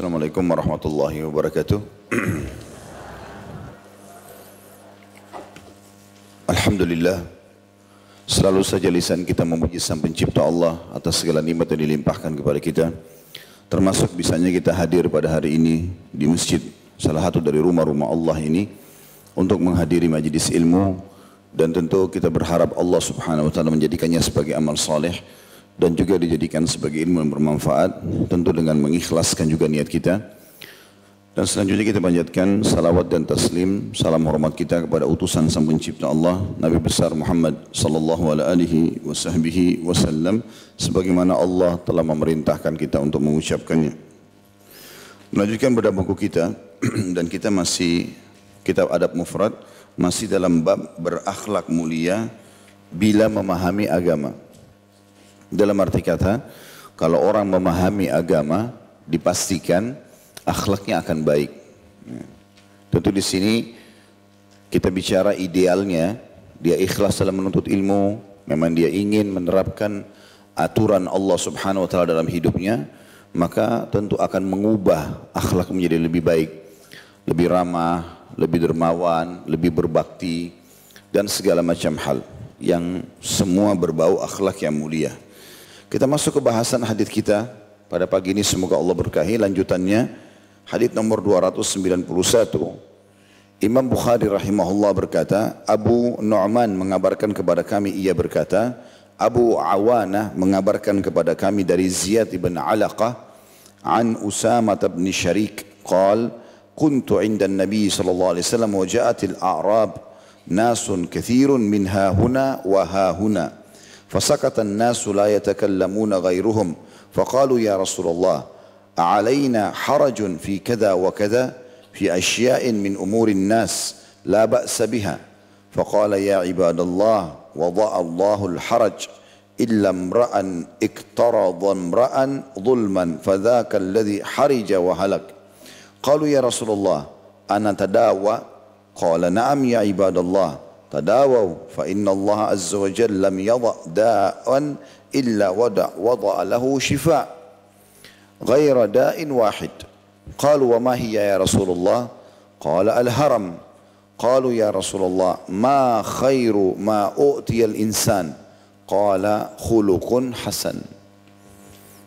Assalamualaikum warahmatullahi wabarakatuh. Alhamdulillah, selalu saja lisan kita memuji Sang Pencipta Allah atas segala nikmat yang dilimpahkan kepada kita. Termasuk bisanya kita hadir pada hari ini di masjid, salah satu dari rumah-rumah Allah ini, untuk menghadiri majlis ilmu. Dan tentu kita berharap Allah subhanahu wa ta'ala menjadikannya sebagai amal saleh dan juga dijadikan sebagai ilmu yang bermanfaat, tentu dengan mengikhlaskan juga niat kita. Dan selanjutnya kita panjatkan salawat dan taslim, salam hormat kita kepada utusan Sang Pencipta Allah, Nabi besar Muhammad sallallahu alaihi wasallam, sebagaimana Allah telah memerintahkan kita untuk mengucapkannya. Melanjutkan pada buku kita, dan kita masih kitab Adab Mufrad, masih dalam bab berakhlak mulia bila memahami agama. Dalam arti kata, kalau orang memahami agama, dipastikan akhlaknya akan baik. Tentu di sini kita bicara idealnya, dia ikhlas dalam menuntut ilmu, memang dia ingin menerapkan aturan Allah subhanahu wa ta'ala dalam hidupnya, maka tentu akan mengubah akhlak menjadi lebih baik, lebih ramah, lebih dermawan, lebih berbakti, dan segala macam hal yang semua berbau akhlak yang mulia. Kita masuk ke bahasan hadis kita pada pagi ini, semoga Allah berkahi. Lanjutannya hadis nomor 291. Imam Bukhari rahimahullah berkata, Abu Nu'man mengabarkan kepada kami, ia berkata, Abu Awanah mengabarkan kepada kami dari Ziyad ibn Alaqah an Usamah bin Syarik qal kuntu 'inda an-nabi sallallahu alaihi wasallam wa ja'atil a'rab nasun kathirun min ha huna wa ha huna فسكت الناس لا يتكلمون غيرهم فقالوا يا رسول الله أعلينا حرج في كذا وكذا في أشياء من أمور الناس لا بأس بها فقال يا عباد الله وضع الله الحرج إلا امرأ اقترض امرأ ظلما فذاك الذي حرج وهلك قالوا يا رسول الله أنا تداوى قال نعم يا عباد الله تداووا فإن الله عز وجل لم يضع داء إلا وضع له شفاء غير داء واحد قالوا وما هي يا رسول الله قال الهرم قالوا يا رسول الله ما خير ما أؤتي الإنسان قال خلق حسن.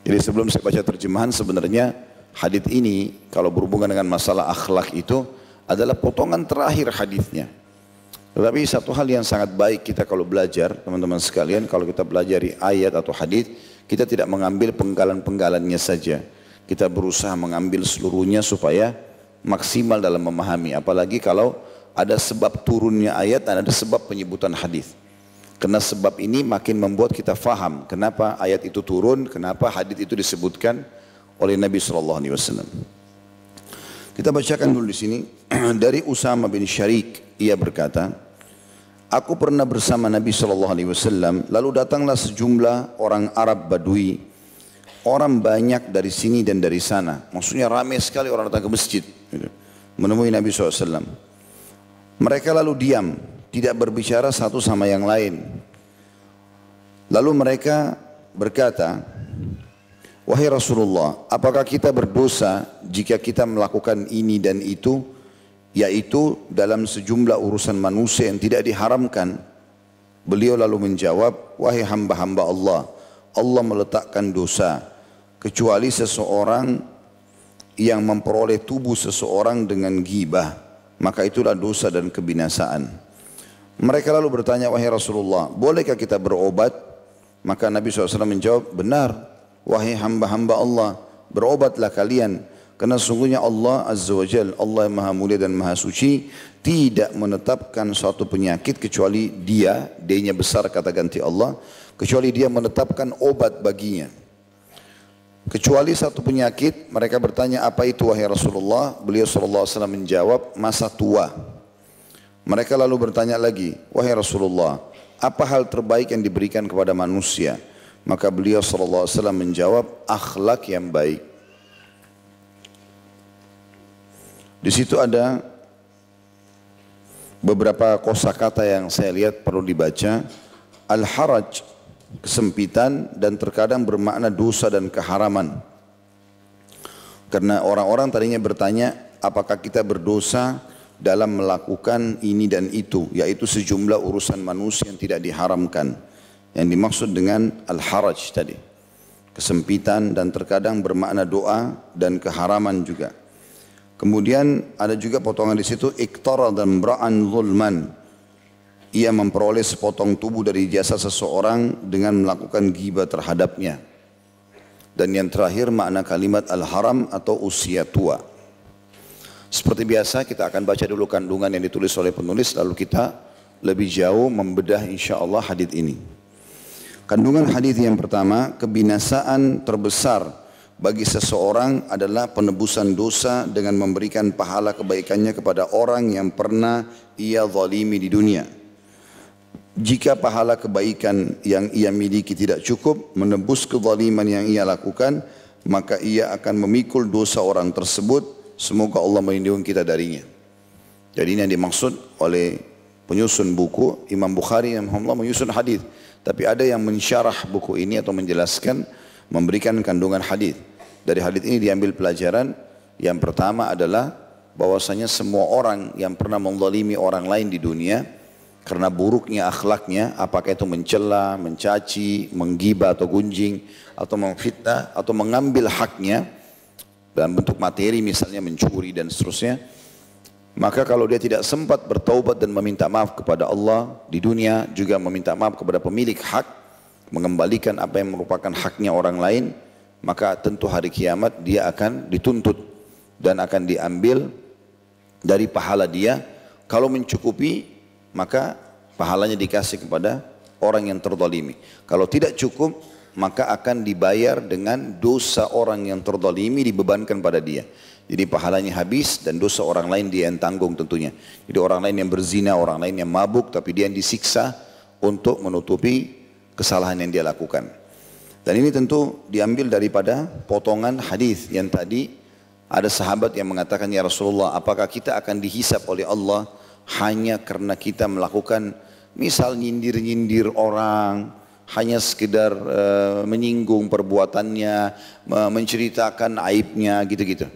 Jadi sebelum saya baca terjemahan, sebenarnya hadis ini kalau berhubungan dengan masalah akhlak itu adalah potongan terakhir hadisnya. Tetapi satu hal yang sangat baik kita kalau belajar, teman-teman sekalian, kalau kita pelajari ayat atau hadis, kita tidak mengambil penggalan-penggalannya saja. Kita berusaha mengambil seluruhnya supaya maksimal dalam memahami. Apalagi kalau ada sebab turunnya ayat dan ada sebab penyebutan hadis. Karena sebab ini makin membuat kita faham kenapa ayat itu turun, kenapa hadis itu disebutkan oleh Nabi SAW. Kita bacakan dulu di sini dari Usamah bin Syarik, ia berkata, aku pernah bersama Nabi SAW, lalu datanglah sejumlah orang Arab Badui, orang banyak dari sini dan dari sana. Maksudnya ramai sekali orang datang ke masjid, menemui Nabi SAW. Mereka lalu diam, tidak berbicara satu sama yang lain. Lalu mereka berkata, wahai Rasulullah, apakah kita berdosa jika kita melakukan ini dan itu, yaitu dalam sejumlah urusan manusia yang tidak diharamkan? Beliau lalu menjawab, wahai hamba-hamba Allah, Allah meletakkan dosa kecuali seseorang yang memperoleh tubuh seseorang dengan ghibah, maka itulah dosa dan kebinasaan. Mereka lalu bertanya, wahai Rasulullah, bolehkah kita berobat? Maka Nabi SAW menjawab, benar, wahai hamba-hamba Allah, berobatlah kalian, karena sungguhnya Allah Azza wa Jal, Allah yang maha mulia dan maha suci, tidak menetapkan suatu penyakit kecuali D-nya besar kata ganti Allah, kecuali dia menetapkan obat baginya. Kecuali satu penyakit. Mereka bertanya, apa itu wahai Rasulullah? Beliau SAW menjawab, masa tua. Mereka lalu bertanya lagi, wahai Rasulullah, apa hal terbaik yang diberikan kepada manusia? Maka beliau SAW menjawab, akhlak yang baik. Di situ ada beberapa kosakata yang saya lihat perlu dibaca. Al-haraj, kesempitan, dan terkadang bermakna dosa dan keharaman. Karena orang-orang tadinya bertanya, apakah kita berdosa dalam melakukan ini dan itu, yaitu sejumlah urusan manusia yang tidak diharamkan. Yang dimaksud dengan al-haraj tadi, kesempitan dan terkadang bermakna doa dan keharaman juga. Kemudian ada juga potongan di situ, iqtara dan bra'an zulman. Ia memperoleh sepotong tubuh dari jasa seseorang dengan melakukan ghibah terhadapnya. Dan yang terakhir makna kalimat al-haram atau usia tua. Seperti biasa kita akan baca dulu kandungan yang ditulis oleh penulis, lalu kita lebih jauh membedah insyaAllah hadits ini. Kandungan hadits yang pertama, kebinasaan terbesar bagi seseorang adalah penebusan dosa dengan memberikan pahala kebaikannya kepada orang yang pernah ia zalimi di dunia. Jika pahala kebaikan yang ia miliki tidak cukup menebus kezaliman yang ia lakukan, maka ia akan memikul dosa orang tersebut. Semoga Allah melindungi kita darinya. Jadi ini yang dimaksud oleh penyusun buku Imam Bukhari yang menyusun hadis. Tapi ada yang mensyarah buku ini atau menjelaskan, memberikan kandungan hadis. Dari hadis ini diambil pelajaran. Yang pertama adalah bahwasanya semua orang yang pernah menzalimi orang lain di dunia karena buruknya akhlaknya, apakah itu mencela, mencaci, menggibah atau gunjing, atau memfitnah, atau mengambil haknya dalam bentuk materi misalnya mencuri dan seterusnya, maka kalau dia tidak sempat bertaubat dan meminta maaf kepada Allah di dunia, juga meminta maaf kepada pemilik hak, mengembalikan apa yang merupakan haknya orang lain, maka tentu hari kiamat dia akan dituntut dan akan diambil dari pahala dia. Kalau mencukupi, maka pahalanya dikasih kepada orang yang terzalimi. Kalau tidak cukup, maka akan dibayar dengan dosa orang yang terzalimi dibebankan pada dia. Jadi pahalanya habis dan dosa orang lain dia yang tanggung tentunya. Jadi orang lain yang berzina, orang lain yang mabuk, tapi dia yang disiksa untuk menutupi kesalahan yang dia lakukan. Dan ini tentu diambil daripada potongan hadis yang tadi ada sahabat yang mengatakan, ya Rasulullah, apakah kita akan dihisab oleh Allah hanya karena kita melakukan misal nyindir-nyindir orang, hanya sekedar menyinggung perbuatannya, menceritakan aibnya gitu-gitu.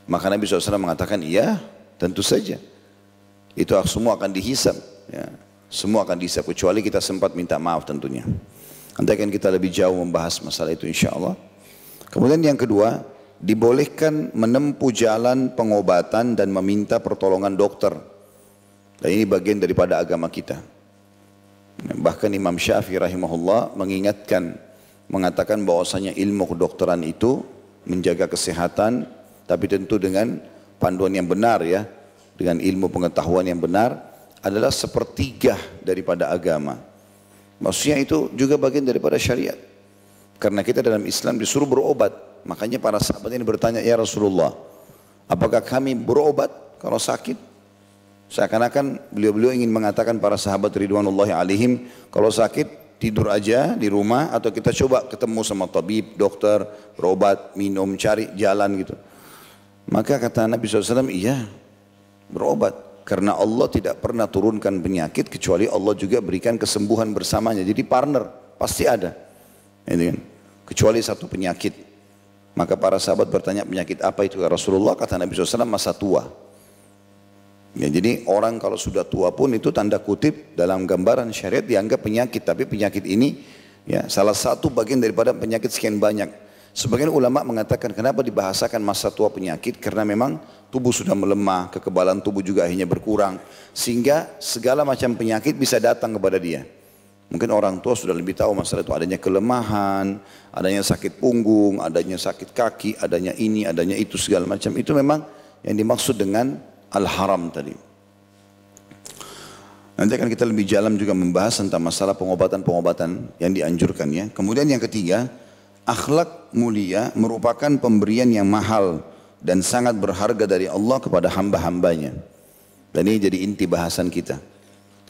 Maka Nabi SAW mengatakan, iya tentu saja. Itu semua akan dihisab. Ya. Semua akan dihisab, kecuali kita sempat minta maaf tentunya. Nanti akan kita lebih jauh membahas masalah itu insyaAllah. Kemudian yang kedua, dibolehkan menempuh jalan pengobatan dan meminta pertolongan dokter. Dan ini bagian daripada agama kita. Bahkan Imam Syafi'i rahimahullah mengingatkan, mengatakan bahwasanya ilmu kedokteran itu menjaga kesehatan, tapi tentu dengan panduan yang benar ya, dengan ilmu pengetahuan yang benar, adalah sepertiga daripada agama. Maksudnya itu juga bagian daripada syariat. Karena kita dalam Islam disuruh berobat. Makanya para sahabat ini bertanya, ya Rasulullah, apakah kami berobat kalau sakit? Seakan-akan beliau-beliau ingin mengatakan para sahabat ridwanullahi alaihim, kalau sakit tidur aja di rumah atau kita coba ketemu sama tabib, dokter, berobat, minum, cari jalan gitu. Maka kata Nabi SAW, iya berobat. Karena Allah tidak pernah turunkan penyakit kecuali Allah juga berikan kesembuhan bersamanya. Jadi partner, pasti ada. Kecuali satu penyakit. Maka para sahabat bertanya, penyakit apa itu ya Rasulullah? Kata Nabi SAW, masa tua. Ya, jadi orang kalau sudah tua pun itu tanda kutip dalam gambaran syariat dianggap penyakit. Tapi penyakit ini ya salah satu bagian daripada penyakit sekian banyak. Sebagian ulama mengatakan kenapa dibahasakan masa tua penyakit? Karena memang tubuh sudah melemah, kekebalan tubuh juga akhirnya berkurang. Sehingga segala macam penyakit bisa datang kepada dia. Mungkin orang tua sudah lebih tahu masalah itu. Adanya kelemahan, adanya sakit punggung, adanya sakit kaki, adanya ini, adanya itu segala macam. Itu memang yang dimaksud dengan al-haram tadi. Nanti akan kita lebih dalam juga membahas tentang masalah pengobatan-pengobatan yang dianjurkan ya. Kemudian yang ketiga, akhlak mulia merupakan pemberian yang mahal dan sangat berharga dari Allah kepada hamba-hambanya. Dan ini jadi inti bahasan kita.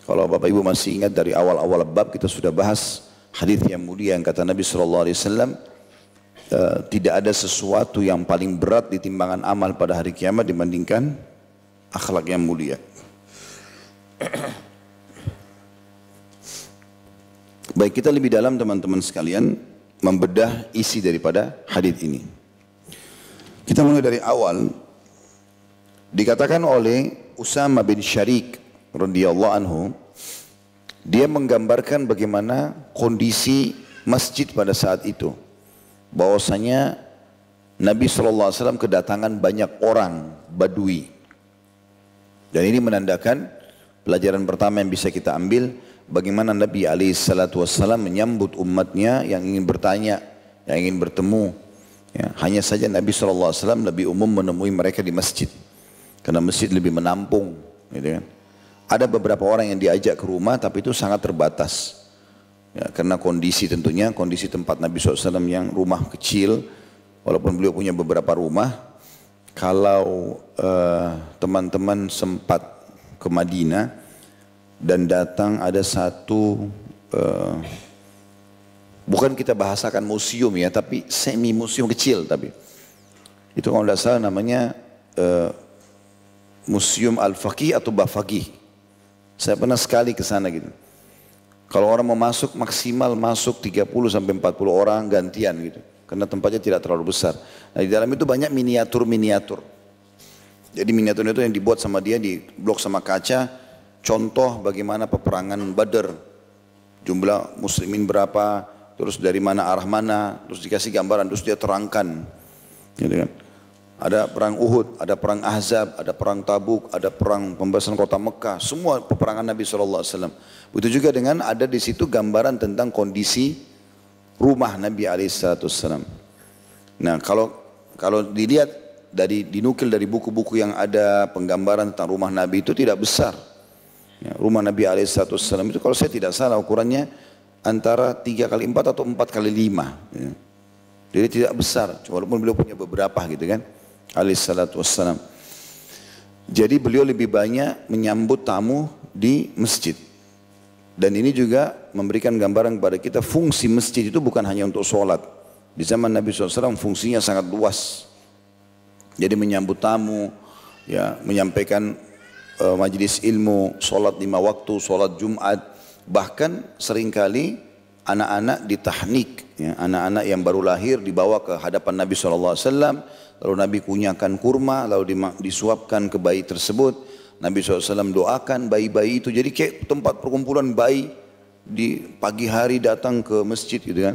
Kalau Bapak Ibu masih ingat dari awal-awal bab kita sudah bahas hadis yang mulia yang kata Nabi SAW, tidak ada sesuatu yang paling berat di timbangan amal pada hari kiamat dibandingkan akhlak yang mulia. Baik, kita lebih dalam teman-teman sekalian membedah isi daripada hadis ini. Kita mulai dari awal. Dikatakan oleh Usama bin Syariq radhiyallahu anhu, dia menggambarkan bagaimana kondisi masjid pada saat itu. Bahwasanya Nabi SAW kedatangan banyak orang Badui. Dan ini menandakan pelajaran pertama yang bisa kita ambil, bagaimana Nabi SAW menyambut umatnya yang ingin bertanya, yang ingin bertemu. Ya, hanya saja Nabi SAW lebih umum menemui mereka di masjid, karena masjid lebih menampung. Gitu kan. Ada beberapa orang yang diajak ke rumah, tapi itu sangat terbatas. Ya, karena kondisi tentunya, kondisi tempat Nabi SAW yang rumah kecil, walaupun beliau punya beberapa rumah, kalau teman-teman sempat ke Madinah dan datang ada satu, bukan kita bahasakan museum ya, tapi semi museum kecil, tapi itu kalau tidak salah namanya Museum Al-Faqih atau Bafaqih. Saya pernah sekali ke sana gitu. Kalau orang mau masuk maksimal masuk 30 sampai 40 orang gantian gitu. Karena tempatnya tidak terlalu besar. Nah, di dalam itu banyak miniatur-miniatur. Jadi miniatur itu yang dibuat sama dia di blok sama kaca, contoh bagaimana peperangan Badar. Jumlah muslimin berapa, terus dari mana arah mana, terus dikasih gambaran, terus dia terangkan. Gitu kan. Ada perang Uhud, ada perang Ahzab, ada perang Tabuk, ada perang pembebasan kota Mekah, semua peperangan Nabi SAW. Begitu juga dengan ada di situ gambaran tentang kondisi rumah Nabi SAW. Nah, kalau dilihat dinukil dari buku-buku yang ada penggambaran tentang rumah Nabi itu tidak besar. Ya, rumah Nabi SAW itu kalau saya tidak salah ukurannya antara 3 kali 4 atau 4 kali 5. Ya. Jadi tidak besar, walaupun beliau punya beberapa gitu kan. Alaihissalam. Jadi beliau lebih banyak menyambut tamu di masjid. Dan ini juga memberikan gambaran kepada kita fungsi masjid itu bukan hanya untuk sholat. Di zaman Nabi SAW fungsinya sangat luas. Jadi menyambut tamu, ya, menyampaikan majelis ilmu, sholat 5 waktu, sholat Jumat. Bahkan seringkali anak-anak ditahnik, ya, anak-anak yang baru lahir dibawa ke hadapan Nabi SAW. Lalu Nabi kunyakan kurma, lalu disuapkan ke bayi tersebut. Nabi SAW doakan bayi-bayi itu. Jadi kayak tempat perkumpulan bayi di pagi hari datang ke masjid gitu kan.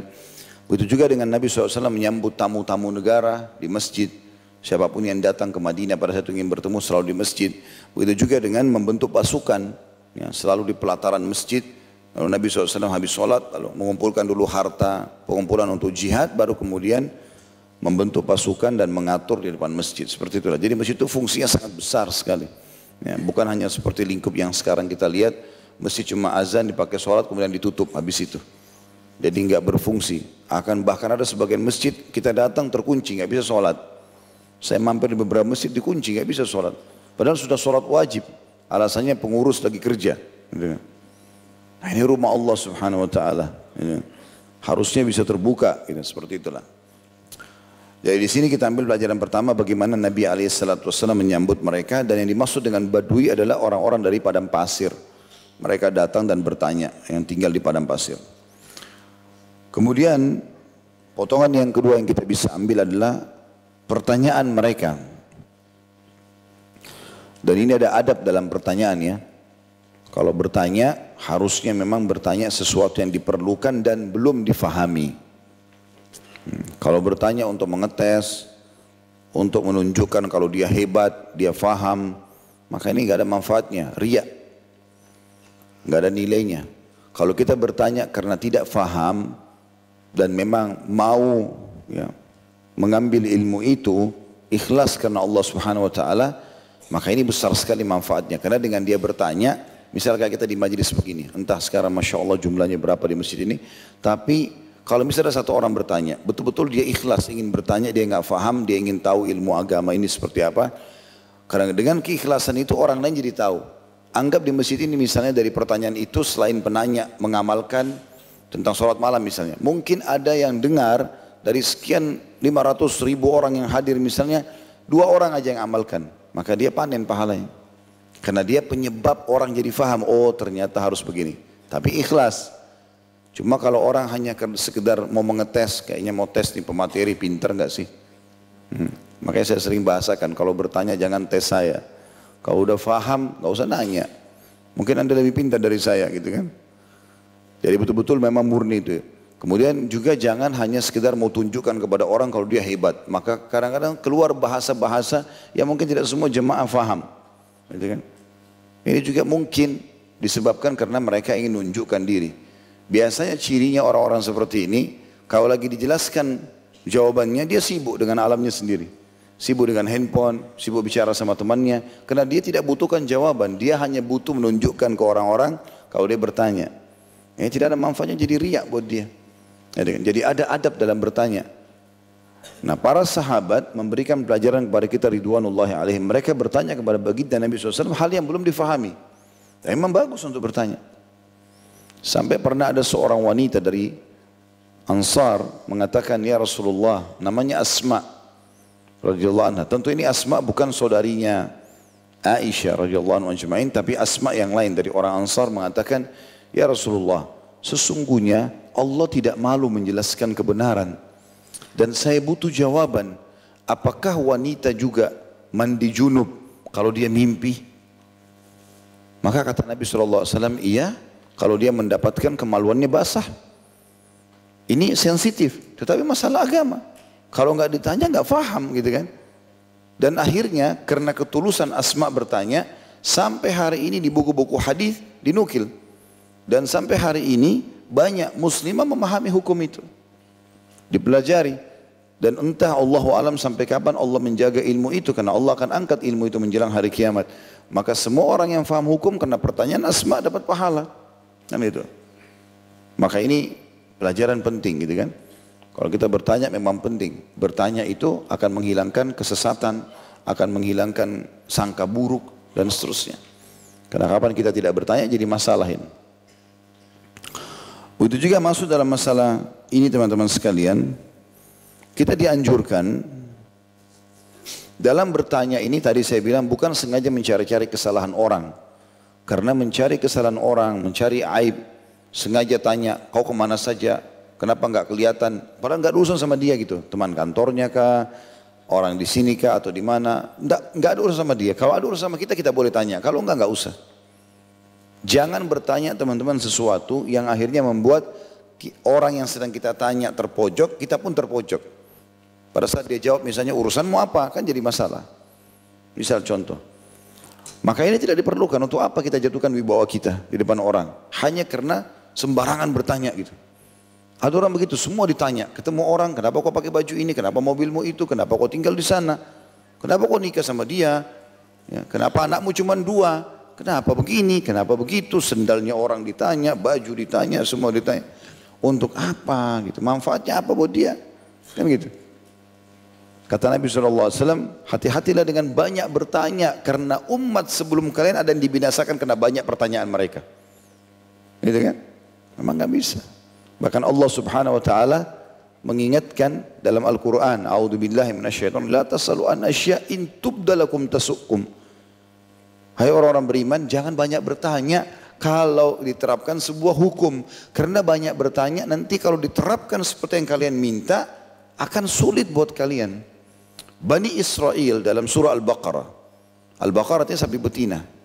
Begitu juga dengan Nabi SAW menyambut tamu-tamu negara di masjid. Siapapun yang datang ke Madinah pada saat ingin bertemu selalu di masjid. Begitu juga dengan membentuk pasukan, ya, selalu di pelataran masjid. Lalu Nabi SAW habis sholat, lalu mengumpulkan dulu harta pengumpulan untuk jihad, baru kemudian membentuk pasukan dan mengatur di depan masjid. Seperti itulah. Jadi masjid itu fungsinya sangat besar sekali. Ya, bukan hanya seperti lingkup yang sekarang kita lihat, masjid cuma azan dipakai sholat kemudian ditutup habis itu. Jadi nggak berfungsi. Bahkan ada sebagian masjid kita datang terkunci, nggak bisa sholat. Saya mampir di beberapa masjid dikunci, nggak bisa sholat. Padahal sudah sholat wajib. Alasannya pengurus lagi kerja. Nah, ini rumah Allah Subhanahu Wa Taala. Harusnya bisa terbuka. Seperti itulah. Jadi di sini kita ambil pelajaran pertama bagaimana Nabi SAW menyambut mereka, dan yang dimaksud dengan Badui adalah orang-orang dari padang pasir. Mereka datang dan bertanya yang tinggal di padang pasir. Kemudian potongan yang kedua yang kita bisa ambil adalah pertanyaan mereka. Dan ini ada adab dalam pertanyaan ya. Kalau bertanya harusnya memang bertanya sesuatu yang diperlukan dan belum difahami. Kalau bertanya untuk mengetes, untuk menunjukkan kalau dia hebat, dia faham, maka ini nggak ada manfaatnya, riya, nggak ada nilainya. Kalau kita bertanya karena tidak faham dan memang mau, ya, mengambil ilmu itu ikhlas karena Allah Subhanahu Wa Taala, maka ini besar sekali manfaatnya. Karena dengan dia bertanya, misalnya kita di majelis begini, entah sekarang Masya Allah jumlahnya berapa di masjid ini, tapi kalau misalnya satu orang bertanya, betul-betul dia ikhlas ingin bertanya, dia nggak faham, dia ingin tahu ilmu agama ini seperti apa. Karena dengan keikhlasan itu orang lain jadi tahu. Anggap di masjid ini misalnya dari pertanyaan itu selain penanya mengamalkan tentang sholat malam misalnya. Mungkin ada yang dengar dari sekian 500.000 orang yang hadir misalnya, 2 orang aja yang amalkan. Maka dia panen pahalanya. Karena dia penyebab orang jadi faham, oh ternyata harus begini. Tapi ikhlas. Cuma kalau orang hanya sekedar mau mengetes, kayaknya mau tes nih pemateri pinter nggak sih? Makanya saya sering bahasakan, kalau bertanya jangan tes saya. Kalau udah faham, nggak usah nanya. Mungkin Anda lebih pintar dari saya gitu kan. Jadi betul-betul memang murni itu. Kemudian juga jangan hanya sekedar mau tunjukkan kepada orang kalau dia hebat. Maka kadang-kadang keluar bahasa-bahasa yang mungkin tidak semua jemaah faham. Gitu kan. Ini juga mungkin disebabkan karena mereka ingin menunjukkan diri. Biasanya cirinya orang-orang seperti ini, kalau lagi dijelaskan jawabannya, dia sibuk dengan alamnya sendiri. Sibuk dengan handphone, sibuk bicara sama temannya. Karena dia tidak butuhkan jawaban, dia hanya butuh menunjukkan ke orang-orang kalau dia bertanya. Ini tidak ada manfaatnya, jadi riak buat dia. Jadi ada adab dalam bertanya. Nah, para sahabat memberikan pelajaran kepada kita ridwanullahi alaihim. Mereka bertanya kepada baginda Nabi SAW hal yang belum difahami. Dan memang bagus untuk bertanya. Sampai pernah ada seorang wanita dari Ansar mengatakan, ya Rasulullah, namanya Asma radhiyallahu anha. Tentu ini Asma bukan saudarinya Aisyah radhiyallahu anha ajma'in, tapi Asma yang lain dari orang Ansar mengatakan, ya Rasulullah, sesungguhnya Allah tidak malu menjelaskan kebenaran. Dan saya butuh jawaban, apakah wanita juga mandi junub kalau dia mimpi? Maka kata Nabi SAW, iya, kalau dia mendapatkan kemaluannya basah. Ini sensitif, tetapi masalah agama. Kalau nggak ditanya nggak faham gitu kan. Dan akhirnya karena ketulusan Asma bertanya, sampai hari ini di buku-buku hadis dinukil. Dan sampai hari ini banyak muslimah memahami hukum itu. Dipelajari. Dan entah Allahu alam sampai kapan Allah menjaga ilmu itu, karena Allah akan angkat ilmu itu menjelang hari kiamat. Maka semua orang yang faham hukum karena pertanyaan Asma dapat pahala. Kan itu. Maka ini pelajaran penting gitu kan. Kalau kita bertanya memang penting. Bertanya itu akan menghilangkan kesesatan, akan menghilangkan sangka buruk dan seterusnya. Karena kapan kita tidak bertanya jadi masalah ini. Itu juga masuk dalam masalah ini teman-teman sekalian. Kita dianjurkan dalam bertanya ini, tadi saya bilang bukan sengaja mencari-cari kesalahan orang. Karena mencari kesalahan orang, mencari aib, sengaja tanya, kau kemana saja? Kenapa enggak kelihatan? Padahal enggak ada urusan sama dia gitu. Teman kantornya kah? Orang di sini kah? Atau di mana? Enggak ada urusan sama dia. Kalau ada urusan sama kita, kita boleh tanya. Kalau enggak usah. Jangan bertanya teman-teman sesuatu yang akhirnya membuat orang yang sedang kita tanya terpojok, kita pun terpojok. Pada saat dia jawab misalnya urusanmu apa? Kan jadi masalah. Misal contoh. Maka ini tidak diperlukan. Untuk apa kita jatuhkan wibawa kita di depan orang? Hanya karena sembarangan bertanya gitu. Ada orang begitu, semua ditanya, ketemu orang, kenapa kau pakai baju ini, kenapa mobilmu itu, kenapa kau tinggal di sana, kenapa kau nikah sama dia, ya, kenapa anakmu cuma 2, kenapa begini, kenapa begitu, sendalnya orang ditanya, baju ditanya, semua ditanya. Untuk apa gitu, manfaatnya apa buat dia, kan gitu. Kata Nabi SAW, hati-hatilah dengan banyak bertanya, karena umat sebelum kalian ada yang dibinasakan karena banyak pertanyaan mereka. Gitu kan, memang gak bisa. Bahkan Allah Subhanahu wa taala mengingatkan dalam Al-Qur'an, a'udzubillahi minasyaitonir la tasalu an asya'in tubdalakum tasukkum. Hai orang-orang beriman, jangan banyak bertanya kalau diterapkan sebuah hukum, karena banyak bertanya nanti kalau diterapkan seperti yang kalian minta akan sulit buat kalian. Bani Israel dalam surah Al-Baqarah. Al-Baqarah itu sapi betina.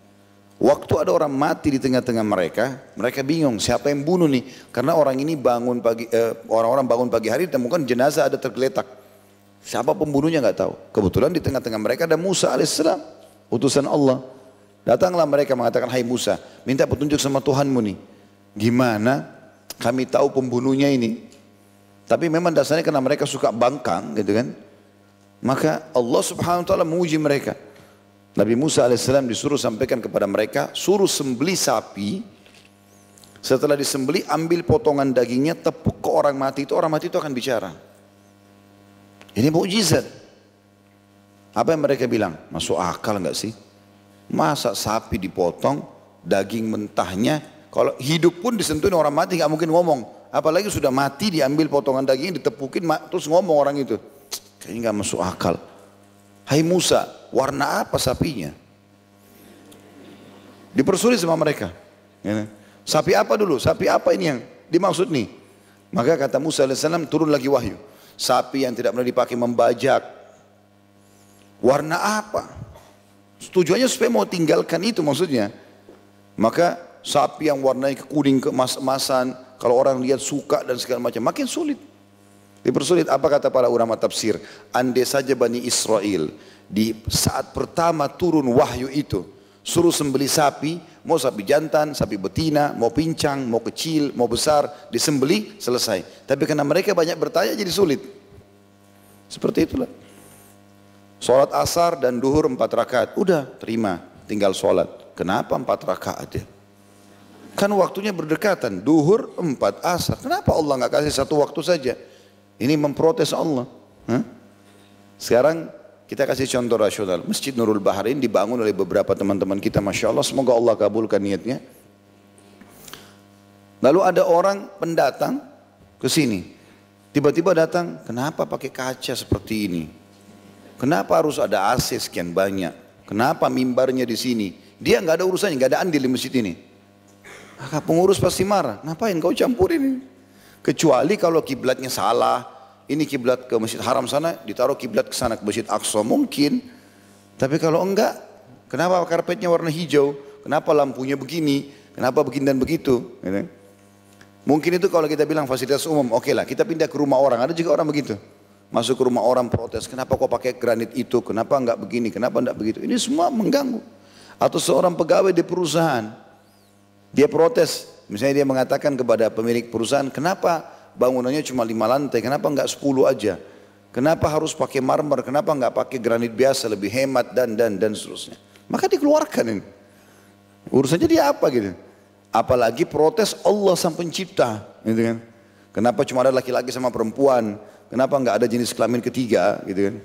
Waktu ada orang mati di tengah-tengah mereka, mereka bingung siapa yang bunuh nih, karena orang ini bangun pagi, orang-orang bangun pagi hari ditemukan jenazah ada tergeletak. Siapa pembunuhnya nggak tahu. Kebetulan di tengah-tengah mereka ada Musa alaihissalam, utusan Allah. Datanglah mereka mengatakan, hai Musa, minta petunjuk sama Tuhanmu nih. Gimana kami tahu pembunuhnya ini? Tapi memang dasarnya karena mereka suka bangkang, gitu kan? Maka Allah Subhanahu Wa Taala menguji mereka. Nabi Musa alaihissalam disuruh sampaikan kepada mereka, suruh sembeli sapi. Setelah disembeli, ambil potongan dagingnya, tepuk ke orang mati itu akan bicara. Ini mukjizat. Apa yang mereka bilang? Masuk akal enggak sih? Masa sapi dipotong, daging mentahnya, kalau hidup pun disentuhin orang mati enggak mungkin ngomong. Apalagi sudah mati diambil potongan dagingnya, ditepukin, terus ngomong orang itu. Kayaknya enggak masuk akal. Hai Musa, warna apa sapinya? Dipersulit sama mereka. Sapi apa dulu? Sapi apa ini yang dimaksud nih? Maka kata Musa AS turun lagi wahyu. Sapi yang tidak pernah dipakai membajak, Warna apa? Tujuannya supaya mau tinggalkan itu maksudnya. Maka sapi yang warnanya kuning keemas-emasan, kalau orang lihat suka dan segala macam, makin sulit. Dipersulit. Apa kata para ulama tafsir? Andai saja Bani Israel di saat pertama turun wahyu itu suruh sembelih sapi, mau sapi jantan, sapi betina, mau pincang, mau kecil, mau besar, disembelih, selesai. Tapi karena mereka banyak bertanya jadi sulit. Seperti itulah. Sholat asar dan duhur 4 rakaat, udah terima, tinggal sholat. Kenapa 4 rakaat ya? Kan waktunya berdekatan, duhur 4, asar. Kenapa Allah nggak kasih satu waktu saja? Ini memprotes Allah. Sekarang kita kasih contoh rasional. Masjid Nurul Bahrain dibangun oleh beberapa teman-teman kita, Masya Allah, semoga Allah kabulkan niatnya. Lalu ada orang pendatang ke sini. Tiba-tiba datang, kenapa pakai kaca seperti ini? Kenapa harus ada AC sekian banyak? Kenapa mimbarnya di sini? Dia nggak ada urusannya, nggak ada andil di masjid ini. Maka pengurus pasti marah. Ngapain kau campurin ini? Kecuali kalau kiblatnya salah. Ini kiblat ke Masjid Haram sana, ditaruh kiblat ke sana ke Masjid Aqsa mungkin. Tapi kalau enggak, kenapa karpetnya warna hijau? Kenapa lampunya begini? Kenapa begini dan begitu? Gitu. Mungkin itu kalau kita bilang fasilitas umum, oke lah, kita pindah ke rumah orang. Ada juga orang begitu. Masuk ke rumah orang protes, kenapa kau pakai granit itu? Kenapa enggak begini? Kenapa enggak begitu? Ini semua mengganggu. Atau seorang pegawai di perusahaan, dia protes. Misalnya dia mengatakan kepada pemilik perusahaan, kenapa bangunannya cuma 5 lantai, kenapa enggak 10 aja? Kenapa harus pakai marmer? Kenapa enggak pakai granit biasa, lebih hemat dan seterusnya? Maka dikeluarkan ini. Urusannya dia apa gitu? Apalagi protes Allah sang pencipta, gitu kan? Kenapa cuma ada laki-laki sama perempuan? Kenapa enggak ada jenis kelamin ketiga, gitu kan?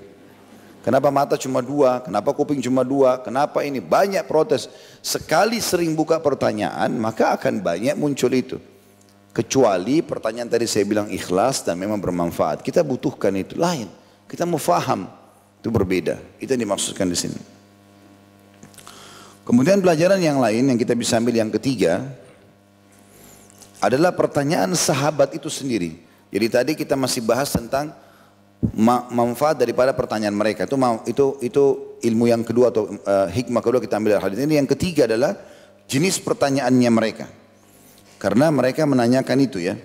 Kenapa mata cuma 2? Kenapa kuping cuma 2? Kenapa ini? Banyak protes. Sekali sering buka pertanyaan, maka akan banyak muncul itu. Kecuali pertanyaan tadi saya bilang ikhlas dan memang bermanfaat. Kita butuhkan itu lain. Kita mau faham, itu berbeda. Itu yang dimaksudkan di sini. Kemudian pelajaran yang lain yang kita bisa ambil yang ketiga adalah pertanyaan sahabat itu sendiri. Jadi tadi kita masih bahas tentang manfaat daripada pertanyaan mereka. Itu ilmu yang kedua atau hikmah kedua kita ambil dari hadis ini. Yang ketiga adalah jenis pertanyaannya mereka. Karena mereka menanyakan itu ya.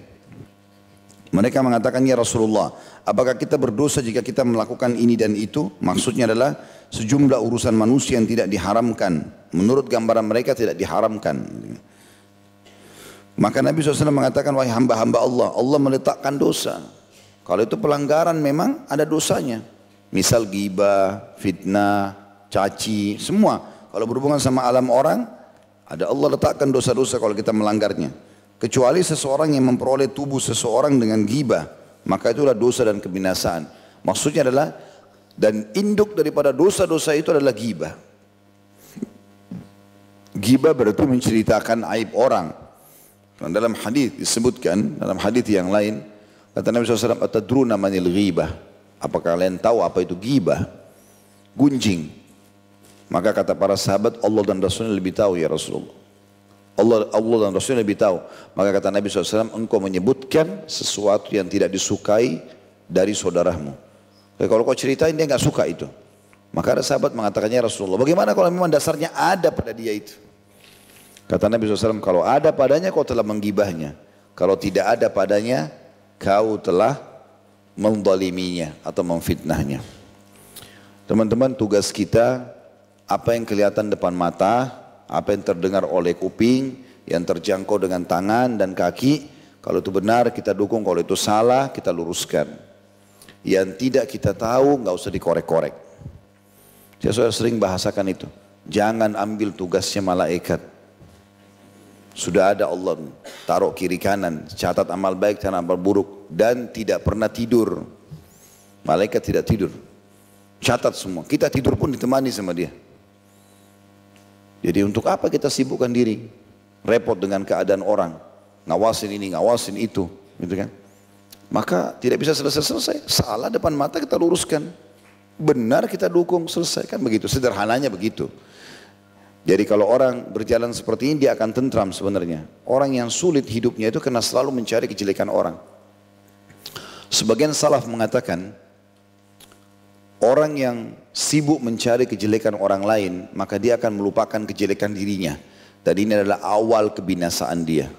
Mereka mengatakan, ya Rasulullah, apakah kita berdosa jika kita melakukan ini dan itu? Maksudnya adalah sejumlah urusan manusia yang tidak diharamkan. Menurut gambaran mereka tidak diharamkan. Maka Nabi SAW mengatakan, wahai hamba-hamba Allah, Allah meletakkan dosa. Kalau itu pelanggaran memang ada dosanya. Misal ghibah, fitnah, caci, semua. Kalau berhubungan sama alam orang, ada Allah letakkan dosa-dosa kalau kita melanggarnya. Kecuali seseorang yang memperoleh tubuh seseorang dengan ghibah, maka itulah dosa dan kebinasaan. Maksudnya adalah, dan induk daripada dosa-dosa itu adalah ghibah. Ghibah berarti menceritakan aib orang. Dan dalam hadis disebutkan, dalam hadis yang lain, kata Nabi SAW, atadruna manil ghibah? Apakah kalian tahu apa itu ghibah? Gunjing. Maka kata para sahabat, Allah dan Rasulnya lebih tahu ya Rasulullah. Allah dan Rasulnya lebih tahu. Maka kata Nabi SAW, engkau menyebutkan sesuatu yang tidak disukai dari saudaramu. Jadi kalau kau ceritain dia nggak suka itu. Maka ada sahabat mengatakannya, Rasulullah, bagaimana kalau memang dasarnya ada pada dia itu? Kata Nabi SAW, kalau ada padanya kau telah menggibahnya. Kalau tidak ada padanya, kau telah mendaliminya atau memfitnahnya. Teman-teman, tugas kita, apa yang kelihatan depan mata, apa yang terdengar oleh kuping, yang terjangkau dengan tangan dan kaki, kalau itu benar kita dukung, kalau itu salah kita luruskan. Yang tidak kita tahu nggak usah dikorek-korek. Saya sudah sering bahasakan itu. Jangan ambil tugasnya malaikat. Sudah ada Allah taruh kiri kanan, catat amal baik dan amal buruk, dan tidak pernah tidur. Malaikat tidak tidur, catat semua. Kita tidur pun ditemani sama dia. Jadi untuk apa kita sibukkan diri, repot dengan keadaan orang, ngawasin ini, ngawasin itu, gitu kan? Maka tidak bisa selesai-selesai. Salah depan mata kita luruskan, benar kita dukung, selesai, kan begitu. Sederhananya begitu. Jadi kalau orang berjalan seperti ini dia akan tentram sebenarnya. Orang yang sulit hidupnya itu karena selalu mencari kejelekan orang. Sebagian salaf mengatakan, Orang yang sibuk mencari kejelekan orang lain, maka dia akan melupakan kejelekan dirinya. Dan ini adalah awal kebinasaan dia.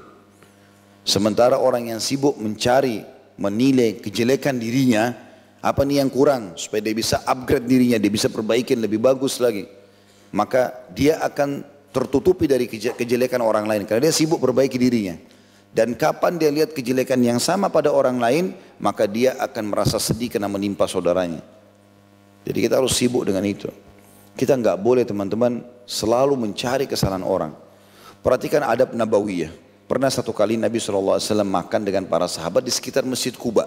Sementara orang yang sibuk mencari, menilai kejelekan dirinya, apa nih yang kurang, supaya dia bisa upgrade dirinya, dia bisa perbaikin lebih bagus lagi. Maka dia akan tertutupi dari kejelekan orang lain, karena dia sibuk perbaiki dirinya. Dan kapan dia lihat kejelekan yang sama pada orang lain, maka dia akan merasa sedih karena menimpa saudaranya. Jadi kita harus sibuk dengan itu. Kita nggak boleh teman-teman selalu mencari kesalahan orang. Perhatikan adab nabawiyah. Pernah satu kali Nabi SAW makan dengan para sahabat di sekitar Masjid Quba.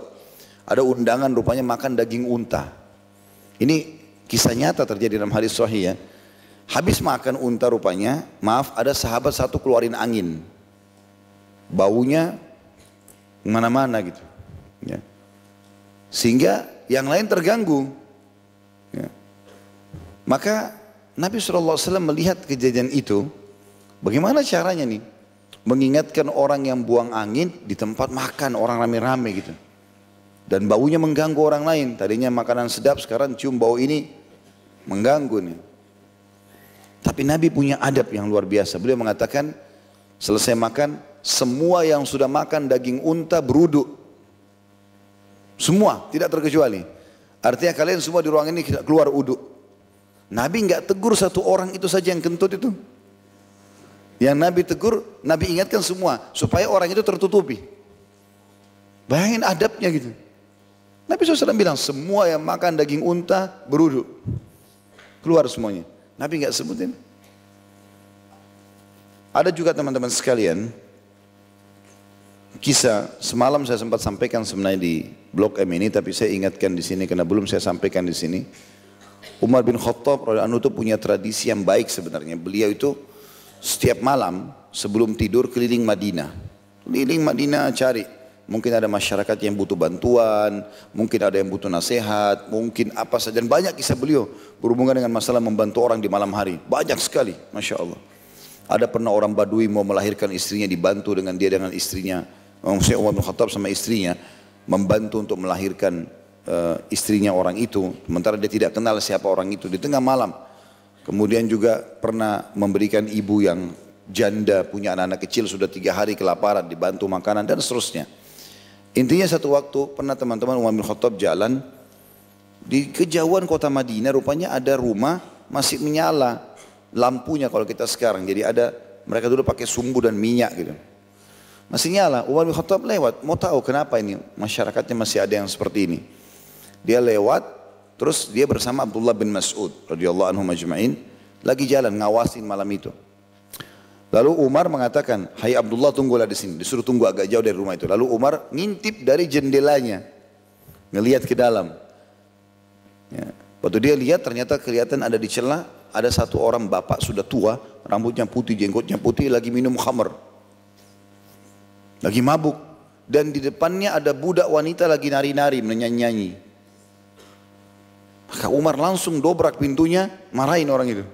Ada undangan rupanya makan daging unta. Ini kisah nyata terjadi dalam hadis sahih ya. Habis makan unta rupanya, maaf, ada sahabat satu keluarin angin. Baunya mana-mana gitu. Ya. Sehingga yang lain terganggu. Ya. Maka Nabi SAW melihat kejadian itu, bagaimana caranya nih? Mengingatkan orang yang buang angin di tempat makan orang rame-rame gitu. Dan baunya mengganggu orang lain. Tadinya makanan sedap, sekarang cium bau ini mengganggu nih. Tapi Nabi punya adab yang luar biasa. Beliau mengatakan, selesai makan, semua yang sudah makan daging unta beruduk. Semua, tidak terkecuali. Artinya kalian semua di ruangan ini keluar uduk. Nabi enggak tegur satu orang itu saja yang kentut itu. Yang Nabi tegur, Nabi ingatkan semua supaya orang itu tertutupi. Bayangin adabnya gitu. Nabi SAW bilang semua yang makan daging unta beruduk. Keluar semuanya. Nabi enggak sebutin. Ada juga teman-teman sekalian, kisah semalam saya sempat sampaikan sebenarnya di blog M ini, tapi saya ingatkan di sini karena belum saya sampaikan di sini. Umar bin Khattab radhiyallahu anhu itu punya tradisi yang baik sebenarnya. Beliau itu setiap malam sebelum tidur keliling Madinah. Keliling Madinah cari. Mungkin ada masyarakat yang butuh bantuan, mungkin ada yang butuh nasihat, mungkin apa saja. Dan banyak kisah beliau berhubungan dengan masalah membantu orang di malam hari. Banyak sekali, Masya Allah. Ada pernah orang Badui mau melahirkan istrinya, dibantu dengan dia dengan istrinya. Maksudnya Umar bin Khattab sama istrinya membantu untuk melahirkan istrinya orang itu. Sementara dia tidak kenal siapa orang itu di tengah malam. Kemudian juga pernah memberikan ibu yang janda punya anak-anak kecil sudah 3 hari kelaparan, dibantu makanan dan seterusnya. Intinya satu waktu pernah teman-teman Umar bin Khattab jalan di kejauhan kota Madinah, rupanya ada rumah masih menyala lampunya kalau kita sekarang. Jadi ada, mereka dulu pakai sumbu dan minyak gitu. Masih nyala. Umar bin Khattab lewat, mau tahu kenapa ini masyarakatnya masih ada yang seperti ini. Dia lewat, terus dia bersama Abdullah bin Mas'ud radhiyallahu anhu majma'in lagi jalan ngawasin malam itu. Lalu Umar mengatakan, "Hai Abdullah, tunggulah di sini." Disuruh tunggu agak jauh dari rumah itu. Lalu Umar ngintip dari jendelanya, ngelihat ke dalam. Ya. Waktu dia lihat ternyata kelihatan ada di celah ada satu orang bapak sudah tua, rambutnya putih, jenggotnya putih, lagi minum khamr, lagi mabuk. Dan di depannya ada budak wanita lagi nari-nari, menyanyi-nyanyi. Maka Umar langsung dobrak pintunya, marahin orang itu.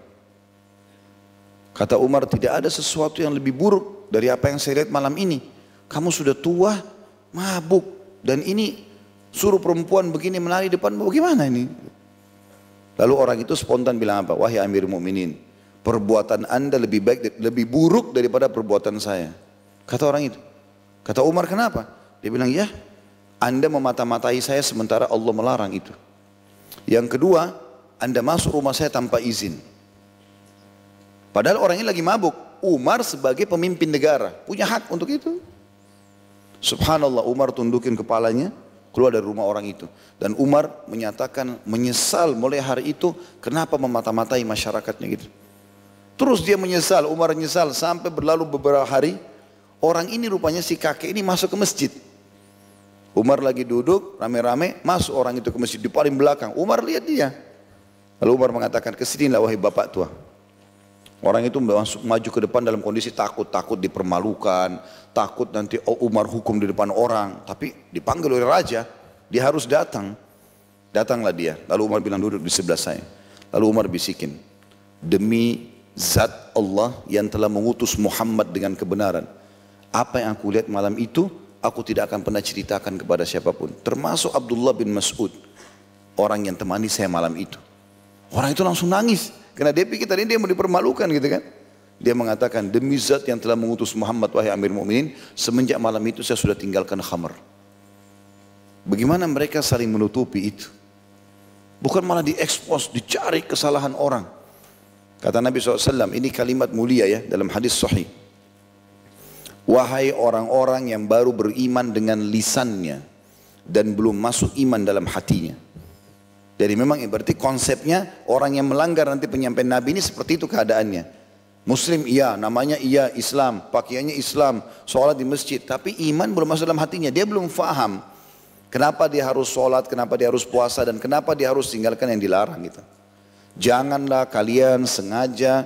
Kata Umar, tidak ada sesuatu yang lebih buruk dari apa yang saya lihat malam ini. Kamu sudah tua, mabuk, dan ini suruh perempuan begini menari depan, bagaimana ini? Lalu orang itu spontan bilang apa? Wahai Amir Mu'minin, perbuatan anda lebih baik, lebih buruk daripada perbuatan saya. Kata orang itu. Kata Umar, kenapa? Dia bilang, ya, anda memata-matai saya sementara Allah melarang itu. Yang kedua, anda masuk rumah saya tanpa izin. Padahal orang ini lagi mabuk. Umar sebagai pemimpin negara punya hak untuk itu. Subhanallah, Umar tundukin kepalanya, keluar dari rumah orang itu. Dan Umar menyatakan menyesal mulai hari itu kenapa memata-matai masyarakatnya gitu. Terus dia menyesal, Umar menyesal sampai berlalu beberapa hari. Orang ini rupanya si kakek ini masuk ke masjid. Umar lagi duduk rame-rame, masuk orang itu ke masjid di paling belakang. Umar lihat dia. Lalu Umar mengatakan, kesinilah wahai bapak tua. Orang itu maju ke depan dalam kondisi takut dipermalukan, takut nanti Umar hukum di depan orang. Tapi dipanggil oleh raja, dia harus datang. Datanglah dia. Lalu Umar bilang, duduk di sebelah saya. Lalu Umar bisikin, demi zat Allah yang telah mengutus Muhammad dengan kebenaran, apa yang aku lihat malam itu, aku tidak akan pernah ceritakan kepada siapapun, termasuk Abdullah bin Mas'ud. orang yang temani saya malam itu. Orang itu langsung nangis. Karena dia pikir tadi dia mau dipermalukan gitu kan. Dia mengatakan, demi zat yang telah mengutus Muhammad wahai Amir Mu'minin, semenjak malam itu saya sudah tinggalkan khamr. Bagaimana mereka saling menutupi itu? Bukan malah diekspos, dicari kesalahan orang. Kata Nabi SAW, ini kalimat mulia ya dalam hadis sahih. Wahai orang-orang yang baru beriman dengan lisannya dan belum masuk iman dalam hatinya. Jadi memang berarti konsepnya orang yang melanggar nanti penyampaian Nabi ini seperti itu keadaannya. Muslim iya, namanya iya Islam, pakaiannya Islam, sholat di masjid. Tapi iman belum masuk dalam hatinya, dia belum faham. Kenapa dia harus sholat, kenapa dia harus puasa, dan kenapa dia harus tinggalkan yang dilarang gitu. Janganlah kalian sengaja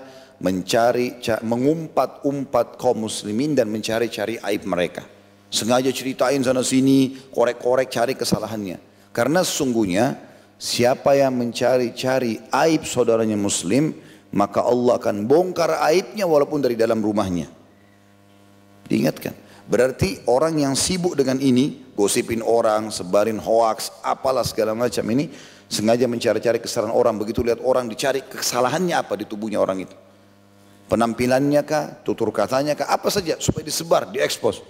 mengumpat-umpat kaum muslimin dan mencari-cari aib mereka. Sengaja ceritain sana sini, korek-korek cari kesalahannya. Karena sesungguhnya siapa yang mencari-cari aib saudaranya muslim, maka Allah akan bongkar aibnya walaupun dari dalam rumahnya. Diingatkan. Berarti orang yang sibuk dengan ini, gosipin orang, sebarin hoaks, apalah segala macam ini, sengaja mencari-cari kesalahan orang. Begitu lihat orang dicari kesalahannya apa di tubuhnya orang itu. Penampilannya kah, tutur katanya kah, apa saja supaya disebar, diekspos.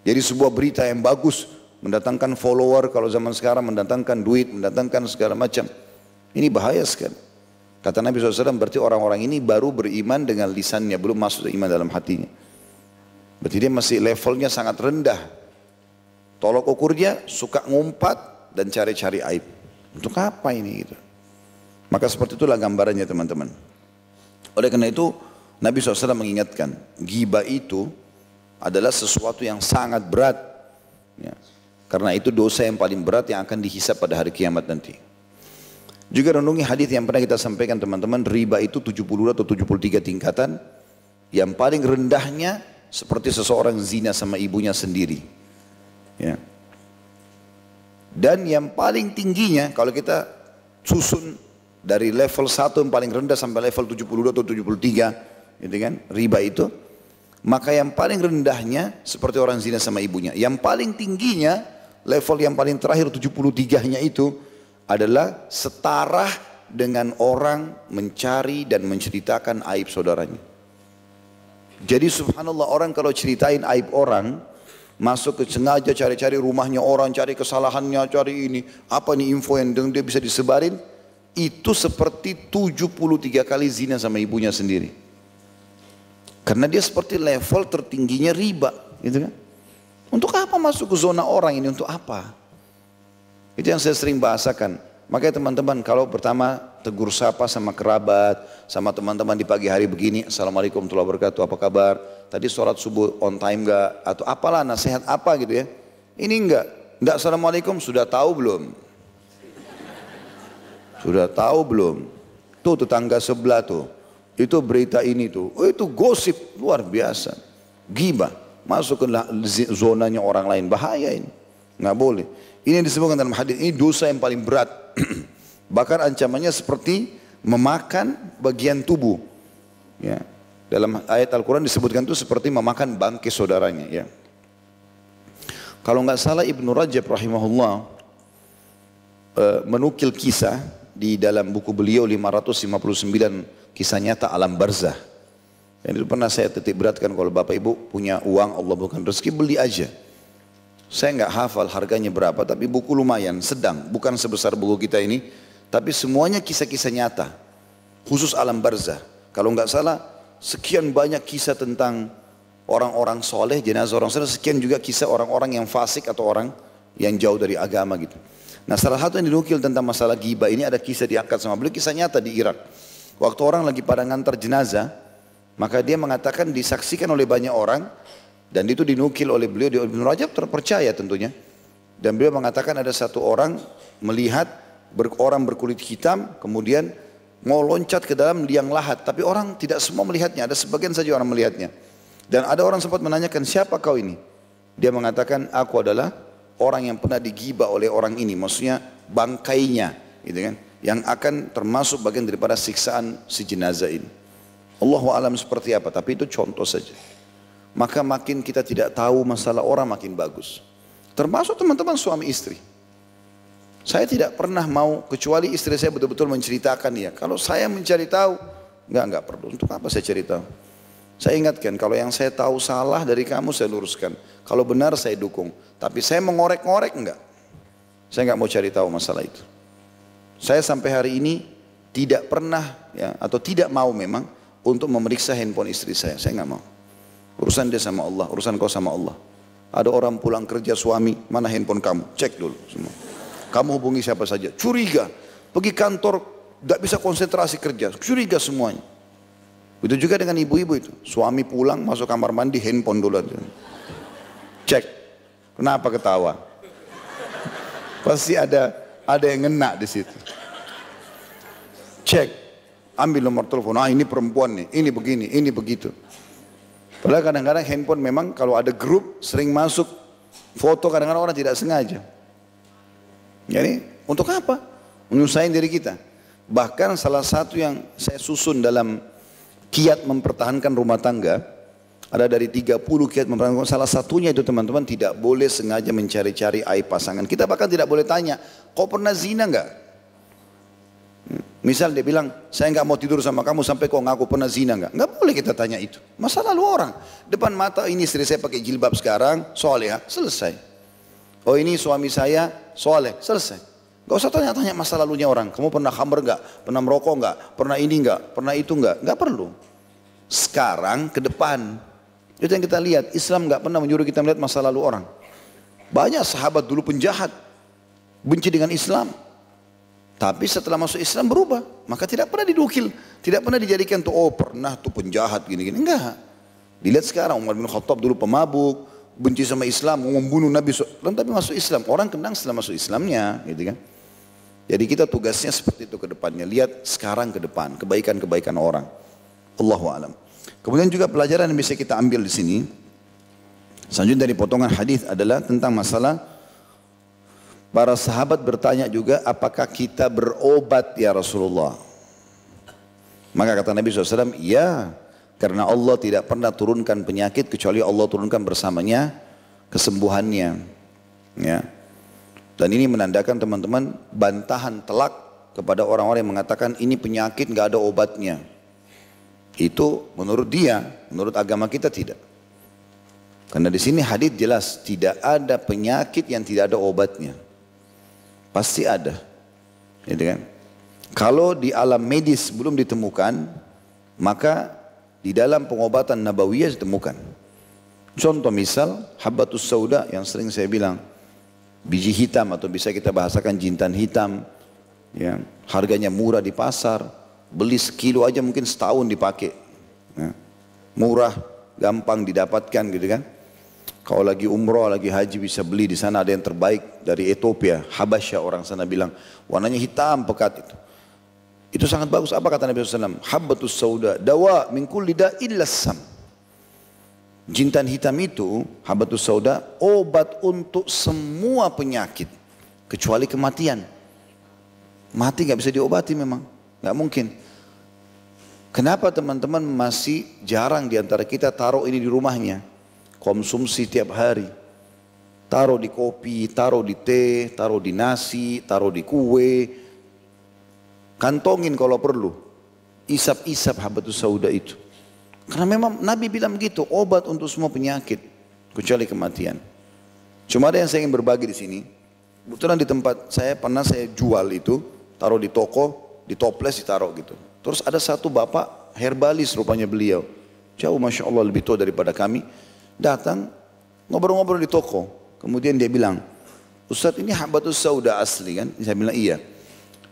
Jadi sebuah berita yang bagus, mendatangkan follower, kalau zaman sekarang mendatangkan duit, mendatangkan segala macam. Ini bahaya sekali. Kata Nabi SAW, berarti orang-orang ini baru beriman dengan lisannya, belum masuk iman dalam hatinya. Berarti dia masih levelnya sangat rendah. Tolok ukurnya suka ngumpat dan cari-cari aib. Untuk apa ini gitu? Maka seperti itulah gambarannya teman-teman. Oleh karena itu Nabi SAW mengingatkan, ghibah itu adalah sesuatu yang sangat berat. Ya. Karena itu dosa yang paling berat yang akan dihisab pada hari kiamat nanti. Juga renungi hadis yang pernah kita sampaikan teman-teman, riba itu 70 atau 73 tingkatan. Yang paling rendahnya seperti seseorang zina sama ibunya sendiri. Ya. Dan yang paling tingginya kalau kita susun dari level 1 yang paling rendah sampai level 72 atau 73, gitu kan, riba itu, maka yang paling rendahnya seperti orang zina sama ibunya. Yang paling tingginya, level yang paling terakhir 73-nya itu adalah setara dengan orang mencari dan menceritakan aib saudaranya. Jadi subhanallah, orang kalau ceritain aib orang, masuk ke sengaja cari-cari rumahnya orang, cari kesalahannya, cari ini, apa nih info yang dia bisa disebarin, itu seperti 73 kali zina sama ibunya sendiri. Karena dia seperti level tertingginya riba, gitu kan? Untuk apa masuk ke zona orang ini, untuk apa? Itu yang saya sering bahasakan. Makanya teman-teman kalau pertama tegur sapa sama kerabat, sama teman-teman di pagi hari begini, Assalamualaikum warahmatullahi wabarakatuh, apa kabar? Tadi sholat subuh on time gak? Atau apalah nasihat apa gitu ya. Ini enggak Assalamualaikum, sudah tahu belum? Sudah tahu belum? Tuh tetangga sebelah tuh, itu berita ini tuh, oh itu gosip luar biasa. Ghibah, masuk ke zonanya orang lain, bahaya ini. Nggak boleh. Ini yang disebutkan dalam hadis, ini dosa yang paling berat. Bahkan ancamannya seperti memakan bagian tubuh. Ya. Dalam ayat Al-Quran disebutkan itu seperti memakan bangkai saudaranya. Ya. Kalau nggak salah Ibnu Rajab rahimahullah menukil kisah di dalam buku beliau 559 kisah nyata alam barzah. Dan itu pernah saya titik beratkan, kalau bapak ibu punya uang, Allah bukan rezeki, beli aja. Saya nggak hafal harganya berapa, tapi buku lumayan, sedang, bukan sebesar buku kita ini, tapi semuanya kisah-kisah nyata, khusus alam barzah. Kalau nggak salah, sekian banyak kisah tentang orang-orang soleh, jenazah orang soleh, sekian juga kisah orang-orang yang fasik atau orang yang jauh dari agama gitu. Nah, salah satu yang dinukil tentang masalah ghibah ini ada kisah diangkat sama beliau, kisah nyata di Irak. Waktu orang lagi pada ngantar jenazah, maka dia mengatakan disaksikan oleh banyak orang. Dan itu dinukil oleh beliau, di Ibnu Rajab terpercaya tentunya. Dan beliau mengatakan ada satu orang melihat orang berkulit hitam, kemudian mau loncat ke dalam liang lahat. Tapi orang tidak semua melihatnya, ada sebagian saja orang melihatnya. Dan ada orang sempat menanyakan, siapa kau ini? Dia mengatakan, aku adalah orang yang pernah digibah oleh orang ini. Maksudnya bangkainya, gitu kan? Yang akan termasuk bagian daripada siksaan si jenazah ini. Allahu a'lam seperti apa, tapi itu contoh saja. Maka makin kita tidak tahu masalah orang makin bagus. Termasuk teman-teman suami istri. Saya tidak pernah mau, kecuali istri saya betul-betul menceritakan ya. Kalau saya mencari tahu, enggak perlu. Untuk apa saya cari tahu? Saya ingatkan, kalau yang saya tahu salah dari kamu saya luruskan. Kalau benar saya dukung. Tapi saya mengorek-ngorek enggak. Saya enggak mau cari tahu masalah itu. Saya sampai hari ini tidak pernah ya, atau tidak mau memang untuk memeriksa handphone istri saya. Saya enggak mau. Urusan dia sama Allah, urusan kau sama Allah. Ada orang pulang kerja suami, mana handphone kamu? Cek dulu semua. Kamu hubungi siapa saja, curiga. Pergi kantor, gak bisa konsentrasi kerja, curiga semuanya. Begitu juga dengan ibu-ibu itu. Suami pulang, masuk kamar mandi, handphone dulu. Cek. Kenapa ketawa? Pasti ada yang ngena di situ. Cek. Ambil nomor telepon, ini perempuan nih, ini begini, ini begitu. Padahal kadang-kadang handphone memang kalau ada grup sering masuk foto, kadang-kadang orang tidak sengaja. Jadi untuk apa? Menyusahin diri kita. Bahkan salah satu yang saya susun dalam kiat mempertahankan rumah tangga, ada dari 30 kiat mempertahankan, salah satunya itu teman-teman, tidak boleh sengaja mencari-cari aib pasangan. Kita bahkan tidak boleh tanya, kau pernah zina enggak? Misal dia bilang, saya enggak mau tidur sama kamu sampai kau ngaku pernah zina enggak? Enggak boleh kita tanya itu. Masa lalu orang. Depan mata ini istri saya pakai jilbab sekarang, soleh, selesai. Oh ini suami saya soleh, selesai. Gak usah tanya-tanya masa lalunya orang. Kamu pernah khamr enggak? Pernah merokok enggak? Pernah ini enggak? Pernah itu enggak? Enggak perlu. Sekarang ke depan. Itu yang kita lihat. Islam enggak pernah menyuruh kita melihat masa lalu orang. Banyak sahabat dulu penjahat. Benci dengan Islam. Tapi setelah masuk Islam berubah. Maka tidak pernah didukil. Tidak pernah dijadikan tuh, oh pernah tuh penjahat gini-gini. Enggak. Dilihat sekarang Umar bin Khattab dulu pemabuk. Benci sama Islam, mau membunuh Nabi SAW, tapi masuk Islam. Orang kenang setelah masuk Islamnya, gitu kan. Jadi kita tugasnya seperti itu ke depannya. Lihat sekarang ke depan, kebaikan-kebaikan orang. Allahu a'lam. Kemudian juga pelajaran yang bisa kita ambil di sini, selanjutnya dari potongan hadis adalah tentang masalah para sahabat bertanya juga, apakah kita berobat ya Rasulullah? Maka kata Nabi SAW, ya. Karena Allah tidak pernah turunkan penyakit kecuali Allah turunkan bersamanya kesembuhannya. Ya. Dan ini menandakan teman-teman bantahan telak kepada orang-orang yang mengatakan ini penyakit nggak ada obatnya. Itu menurut dia, menurut agama kita tidak. Karena di sini hadis jelas tidak ada penyakit yang tidak ada obatnya. Pasti ada. Gitu kan? Kalau di alam medis belum ditemukan, maka di dalam pengobatan nabawiyah ditemukan. Contoh misal habbatus sauda yang sering saya bilang, biji hitam atau bisa kita bahasakan jintan hitam, ya, harganya murah di pasar, beli sekilo aja mungkin setahun dipakai, ya, murah, gampang didapatkan gitu kan. Kalau lagi umroh, lagi haji bisa beli di sana, ada yang terbaik dari Ethiopia, Habasyah orang sana bilang, warnanya hitam pekat itu. Itu sangat bagus. Apa kata Nabi SAW? Habbatus sauda dawa min kulli da'il sam. Jintan hitam itu, habbatus sauda, obat untuk semua penyakit kecuali kematian. Mati nggak bisa diobati memang, nggak mungkin. Kenapa teman-teman masih jarang diantara kita taruh ini di rumahnya, konsumsi tiap hari, taruh di kopi, taruh di teh, taruh di nasi, taruh di kue. Kantongin kalau perlu, isap-isap habbatus sauda itu. Karena memang Nabi bilang begitu, obat untuk semua penyakit kecuali kematian. Cuma ada yang saya ingin berbagi di sini. Kebetulan di tempat saya pernah saya jual itu, taruh di toko, di toples ditaruh gitu. Terus ada satu bapak herbalis rupanya beliau, jauh masya Allah lebih tua daripada kami, datang ngobrol-ngobrol di toko. Kemudian dia bilang, Ustaz ini habbatus sauda asli kan? Saya bilang iya.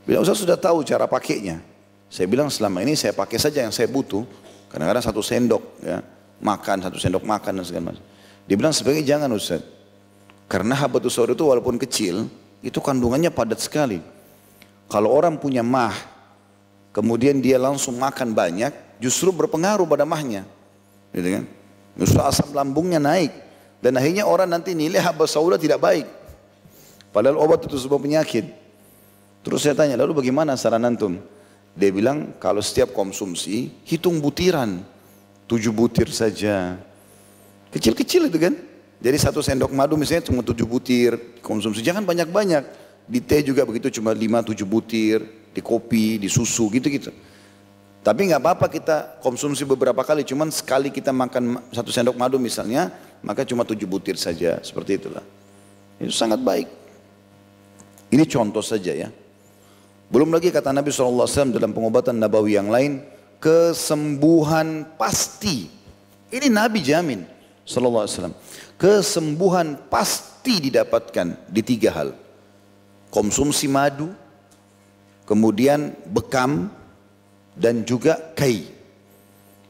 Bilang, Ustaz sudah tahu cara pakainya. Saya bilang selama ini saya pakai saja yang saya butuh. Kadang-kadang 1 sendok ya, makan, 1 sendok makan dan segala macam. Dia bilang sebaiknya jangan Ustaz. Karena habbatus sauda itu walaupun kecil, itu kandungannya padat sekali. Kalau orang punya mah, kemudian dia langsung makan banyak, justru berpengaruh pada mahnya. Gitu kan? Justru asam lambungnya naik. Dan akhirnya orang nanti nilai habbatus sauda tidak baik. Padahal obat itu sebuah penyakit. Terus saya tanya, lalu bagaimana saran antum? Dia bilang, kalau setiap konsumsi, hitung butiran. 7 butir saja. Kecil-kecil itu kan. Jadi 1 sendok madu misalnya cuma 7 butir konsumsi. Jangan banyak-banyak. Di teh juga begitu, cuma 5-7 butir, di kopi, di susu gitu-gitu. Tapi nggak apa-apa kita konsumsi beberapa kali, cuman sekali kita makan 1 sendok madu misalnya, maka cuma 7 butir saja, seperti itulah. Itu sangat baik. Ini contoh saja ya. Belum lagi kata Nabi SAW dalam pengobatan nabawi yang lain, kesembuhan pasti. Ini Nabi jamin SAW. Kesembuhan pasti didapatkan di 3 hal. Konsumsi madu, kemudian bekam, dan juga kai.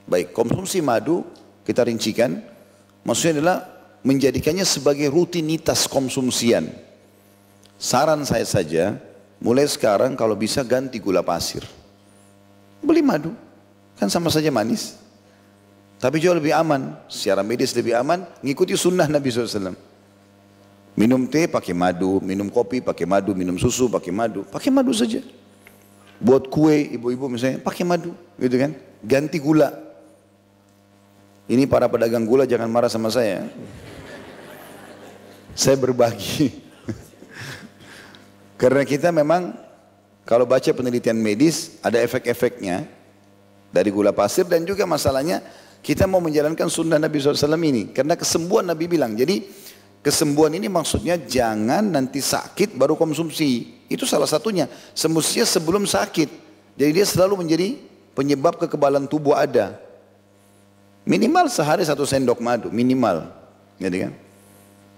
Baik, konsumsi madu kita rincikan, maksudnya adalah menjadikannya sebagai rutinitas konsumsian. Saran saya saja, mulai sekarang kalau bisa ganti gula pasir. Beli madu, kan sama saja manis. Tapi jauh lebih aman, secara medis lebih aman, ngikuti sunnah Nabi SAW. Minum teh pakai madu, minum kopi pakai madu, minum susu pakai madu saja. Buat kue ibu-ibu misalnya pakai madu, gitu kan? Ganti gula. Ini para pedagang gula jangan marah sama saya. Saya berbagi. Karena kita memang kalau baca penelitian medis ada efek-efeknya dari gula pasir dan juga masalahnya kita mau menjalankan sunnah Nabi SAW ini. Karena kesembuhan Nabi bilang, jadi kesembuhan ini maksudnya jangan nanti sakit baru konsumsi. Itu salah satunya. Semestinya sebelum sakit. Jadi dia selalu menjadi penyebab kekebalan tubuh ada. Minimal sehari 1 sendok madu. Minimal. Gitu kan?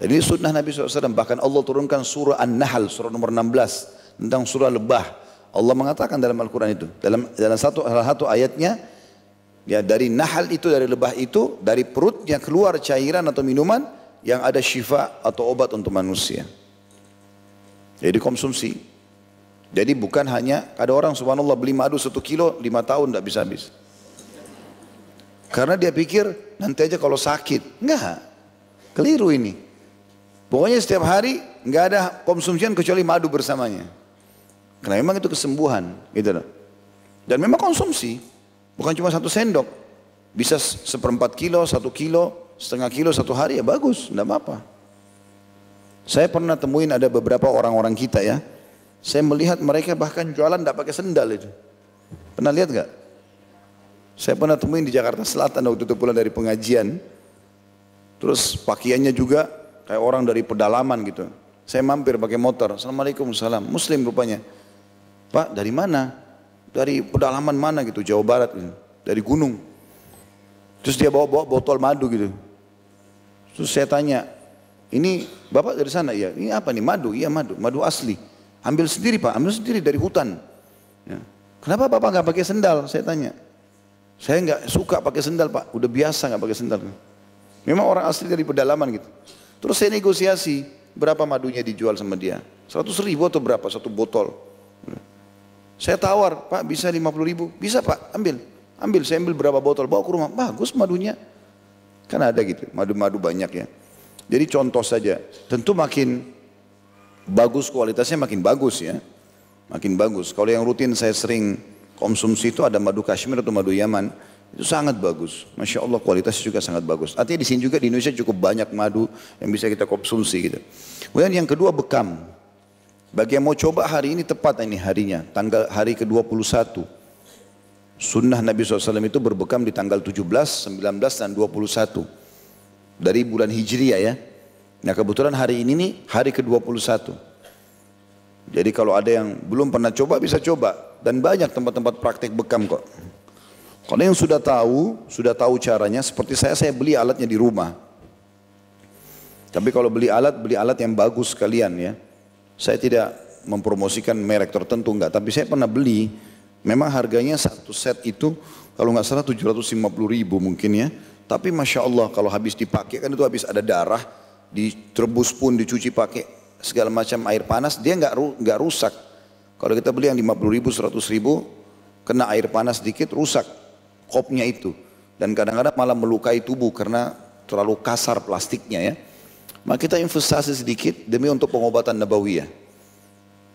Jadi sunnah Nabi SAW. Bahkan Allah turunkan surah An-Nahl. Surah nomor 16. Tentang surah lebah. Allah mengatakan dalam Al-Quran itu. Dalam salah satu ayatnya. Ya, dari Nahl itu, dari lebah itu. Dari perutnya keluar cairan atau minuman. Yang ada syifa atau obat untuk manusia. Jadi konsumsi. Jadi bukan hanya, ada orang subhanallah beli madu 1 kilo 5 tahun tidak bisa habis. Karena dia pikir nanti aja kalau sakit. Enggak, keliru ini. Pokoknya setiap hari enggak ada konsumsian kecuali madu bersamanya. Karena memang itu kesembuhan. Gitu loh. Dan memang konsumsi. Bukan cuma 1 sendok. Bisa 1/4 kilo, 1 kilo. Setengah kilo 1 hari ya bagus, tidak apa-apa. Saya pernah temuin ada beberapa orang-orang kita ya. Saya melihat mereka bahkan jualan tidak pakai sendal itu. Pernah lihat nggak? Saya pernah temuin di Jakarta Selatan waktu itu pulang dari pengajian. Terus pakaiannya juga kayak orang dari pedalaman gitu. Saya mampir pakai motor. Assalamualaikum, salam. Muslim rupanya. Pak dari mana? Dari pedalaman mana gitu, Jawa Barat gitu. Dari gunung. Terus dia bawa botol madu gitu. Terus saya tanya, ini bapak dari sana? Iya. Ini apa nih? Madu? Iya madu. Madu asli. Ambil sendiri pak, ambil sendiri dari hutan. Ya. Kenapa bapak nggak pakai sendal? Saya tanya. Saya nggak suka pakai sendal pak. Udah biasa nggak pakai sendal. Memang orang asli dari pedalaman gitu. Terus saya negosiasi berapa madunya dijual sama dia. 100.000 atau berapa 1 botol. Saya tawar, pak bisa 50.000. Bisa pak, ambil. Saya ambil berapa botol, bawa ke rumah, bagus madunya. Kan ada gitu, madu-madu banyak ya. Jadi contoh saja, tentu makin bagus kualitasnya makin bagus ya. Makin bagus. Kalau yang rutin saya sering konsumsi itu ada madu Kashmir atau madu Yaman. Itu sangat bagus. Masya Allah kualitasnya juga sangat bagus. Artinya di sini juga di Indonesia cukup banyak madu yang bisa kita konsumsi gitu. Kemudian yang kedua bekam. Bagi yang mau coba hari ini tepat ini harinya, hari ke-21. Sunnah Nabi SAW itu berbekam di tanggal 17, 19 dan 21 dari bulan Hijriah ya. Nah kebetulan hari ini nih hari ke-21. Jadi kalau ada yang belum pernah coba bisa coba. Dan banyak tempat-tempat praktek bekam kok. Kalau yang sudah tahu caranya, seperti saya beli alatnya di rumah. Tapi kalau beli alat yang bagus sekalian ya. Saya tidak mempromosikan merek tertentu enggak, tapi saya pernah beli. Memang harganya 1 set itu kalau nggak salah 750.000 mungkin ya. Tapi Masya Allah kalau habis dipakai kan itu habis ada darah, diterbus pun dicuci pakai segala macam air panas, dia nggak rusak. Kalau kita beli yang 50.000, 100.000, kena air panas sedikit rusak kopnya itu. Dan kadang-kadang malah melukai tubuh karena terlalu kasar plastiknya ya. Maka kita investasi sedikit demi untuk pengobatan nabawiyah.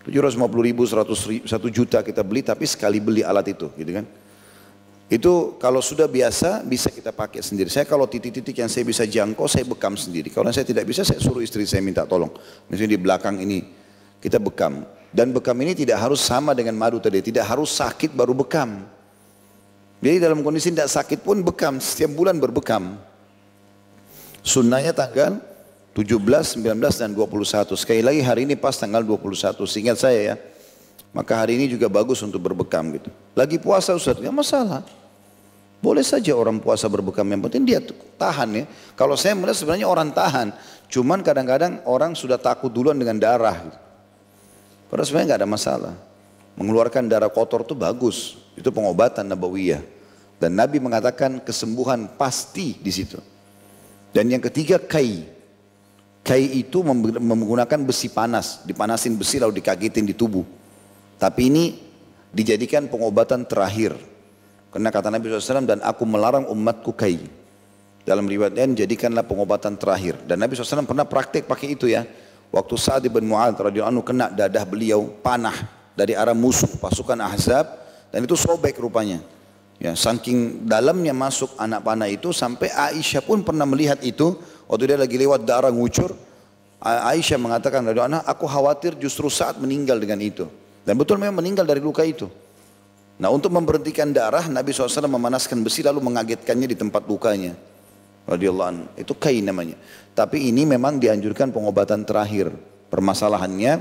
750.000, 1 juta kita beli, tapi sekali beli alat itu, gitu kan? Itu kalau sudah biasa bisa kita pakai sendiri. Saya kalau titik-titik yang saya bisa jangkau, saya bekam sendiri. Kalau saya tidak bisa, saya suruh istri saya minta tolong. Misalnya di belakang ini kita bekam. Dan bekam ini tidak harus sama dengan madu tadi, tidak harus sakit baru bekam. Jadi dalam kondisi tidak sakit pun bekam, setiap bulan berbekam. Sunnahnya tanggal 17, 19 dan 21. Sekali lagi hari ini pas tanggal 21, seingat saya ya. Maka hari ini juga bagus untuk berbekam gitu. Lagi puasa Ustaz, nggak masalah. Boleh saja orang puasa berbekam, yang penting dia tahan ya. Kalau saya melihat sebenarnya orang tahan, cuman kadang-kadang orang sudah takut duluan dengan darah gitu. Padahal sebenarnya nggak ada masalah. Mengeluarkan darah kotor itu bagus, itu pengobatan nabawiyah. Dan Nabi mengatakan kesembuhan pasti di situ. Dan yang ketiga kai. Kai itu menggunakan besi panas, dipanasin besi lalu dikagetin di tubuh. Tapi ini dijadikan pengobatan terakhir. Karena kata Nabi SAW, dan aku melarang umatku kai. Dalam riwayat lain, jadikanlah pengobatan terakhir. Dan Nabi SAW pernah praktek pakai itu ya. Waktu Sa'ad bin Mu'adz radhiyallahu anhu kena dadah beliau panah dari arah musuh pasukan Ahzab, dan itu sobek rupanya. Ya, saking dalamnya masuk anak panah itu sampai Aisyah pun pernah melihat itu. Waktu dia lagi lewat darah ngucur, Aisyah mengatakan, aku khawatir justru Sa'ad meninggal dengan itu. Dan betul memang meninggal dari luka itu. Nah, untuk memberhentikan darah, Nabi SAW memanaskan besi lalu mengagetkannya di tempat lukanya. Radhiyallahu anhu. Itu kai namanya. Tapi ini memang dianjurkan pengobatan terakhir. Permasalahannya,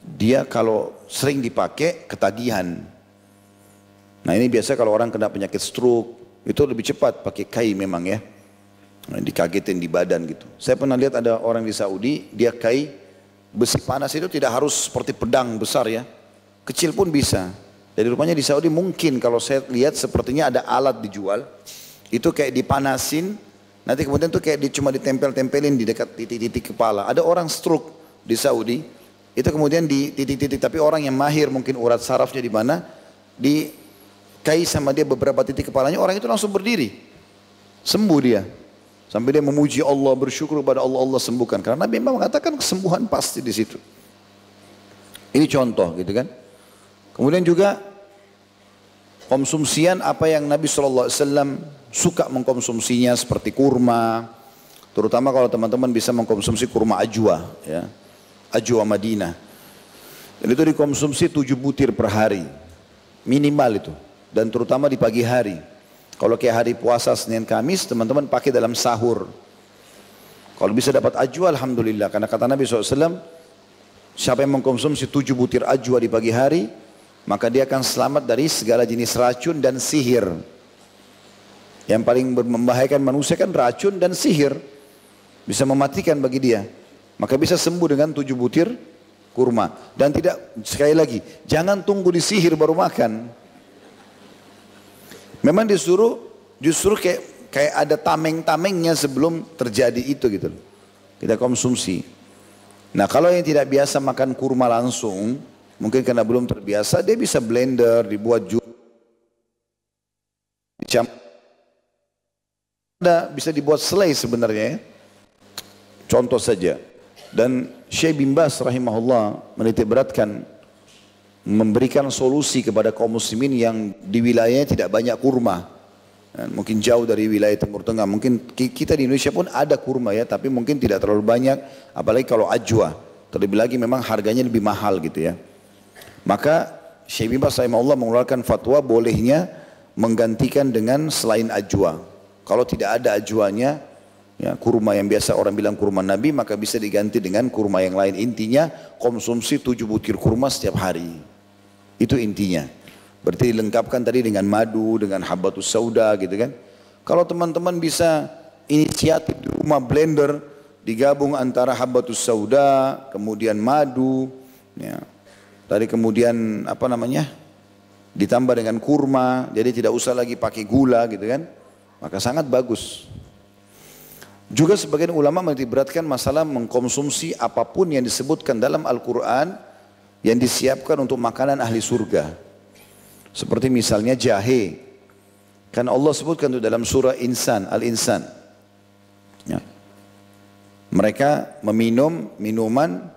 dia kalau sering dipakai ketagihan. Nah, ini biasa kalau orang kena penyakit stroke, itu lebih cepat pakai kai memang ya. Nah, dikagetin di badan gitu. Saya pernah lihat ada orang di Saudi, dia kai besi panas itu tidak harus seperti pedang besar ya. Kecil pun bisa. Jadi rupanya di Saudi mungkin kalau saya lihat sepertinya ada alat dijual. Itu kayak dipanasin, nanti kemudian tuh kayak cuma ditempel-tempelin di dekat titik-titik kepala. Ada orang stroke di Saudi, itu kemudian di titik-titik, tapi orang yang mahir mungkin urat sarafnya di mana, dikai sama dia beberapa titik kepalanya, orang itu langsung berdiri. Sembuh dia. Sampai dia memuji Allah, bersyukur kepada Allah, Allah sembuhkan. Karena Nabi memang mengatakan kesembuhan pasti di situ. Ini contoh gitu kan. Kemudian juga konsumsian apa yang Nabi SAW suka mengkonsumsinya seperti kurma. Terutama kalau teman-teman bisa mengkonsumsi kurma ajwa. Ya. Ajwa Madinah. Dan itu dikonsumsi 7 butir per hari. Minimal itu. Dan terutama di pagi hari. Kalau kayak hari puasa Senin Kamis, teman-teman pakai dalam sahur. Kalau bisa dapat ajwa, alhamdulillah. Karena kata Nabi SAW, siapa yang mengkonsumsi 7 butir ajwa di pagi hari, maka dia akan selamat dari segala jenis racun dan sihir. Yang paling membahayakan manusia kan racun dan sihir. Bisa mematikan bagi dia. Maka bisa sembuh dengan 7 butir kurma. Dan tidak, sekali lagi, jangan tunggu disihir baru makan. Memang disuruh justru kayak ada tameng-tamengnya sebelum terjadi itu gitu. Kita konsumsi. Nah, kalau yang tidak biasa makan kurma langsung, mungkin karena belum terbiasa, dia bisa blender, dibuat jus, bisa dibuat selai sebenarnya ya. Contoh saja. Dan Syekh bin Baz rahimahullah menitik beratkan memberikan solusi kepada kaum muslimin yang di wilayahnya tidak banyak kurma. Mungkin jauh dari wilayah Timur Tengah. Mungkin kita di Indonesia pun ada kurma ya, tapi mungkin tidak terlalu banyak. Apalagi kalau ajwa. Terlebih lagi memang harganya lebih mahal gitu ya. Maka Syekh bin Baz rahimahullah mengeluarkan fatwa bolehnya menggantikan dengan selain ajwa. Kalau tidak ada ajwanya, ya, kurma yang biasa orang bilang kurma Nabi, maka bisa diganti dengan kurma yang lain. Intinya konsumsi 7 butir kurma setiap hari. Itu intinya. Berarti dilengkapkan tadi dengan madu, dengan habatus sauda gitu kan. Kalau teman-teman bisa inisiatif di rumah blender, digabung antara habatus sauda, kemudian madu, ya. Tadi kemudian apa namanya, ditambah dengan kurma, jadi tidak usah lagi pakai gula gitu kan. Maka sangat bagus. Juga sebagian ulama menitikberatkan masalah mengkonsumsi apapun yang disebutkan dalam Al-Quran yang disiapkan untuk makanan ahli surga. Seperti misalnya jahe. Karena Allah sebutkan itu dalam surah Insan, Al-Insan. Ya. Mereka meminum minuman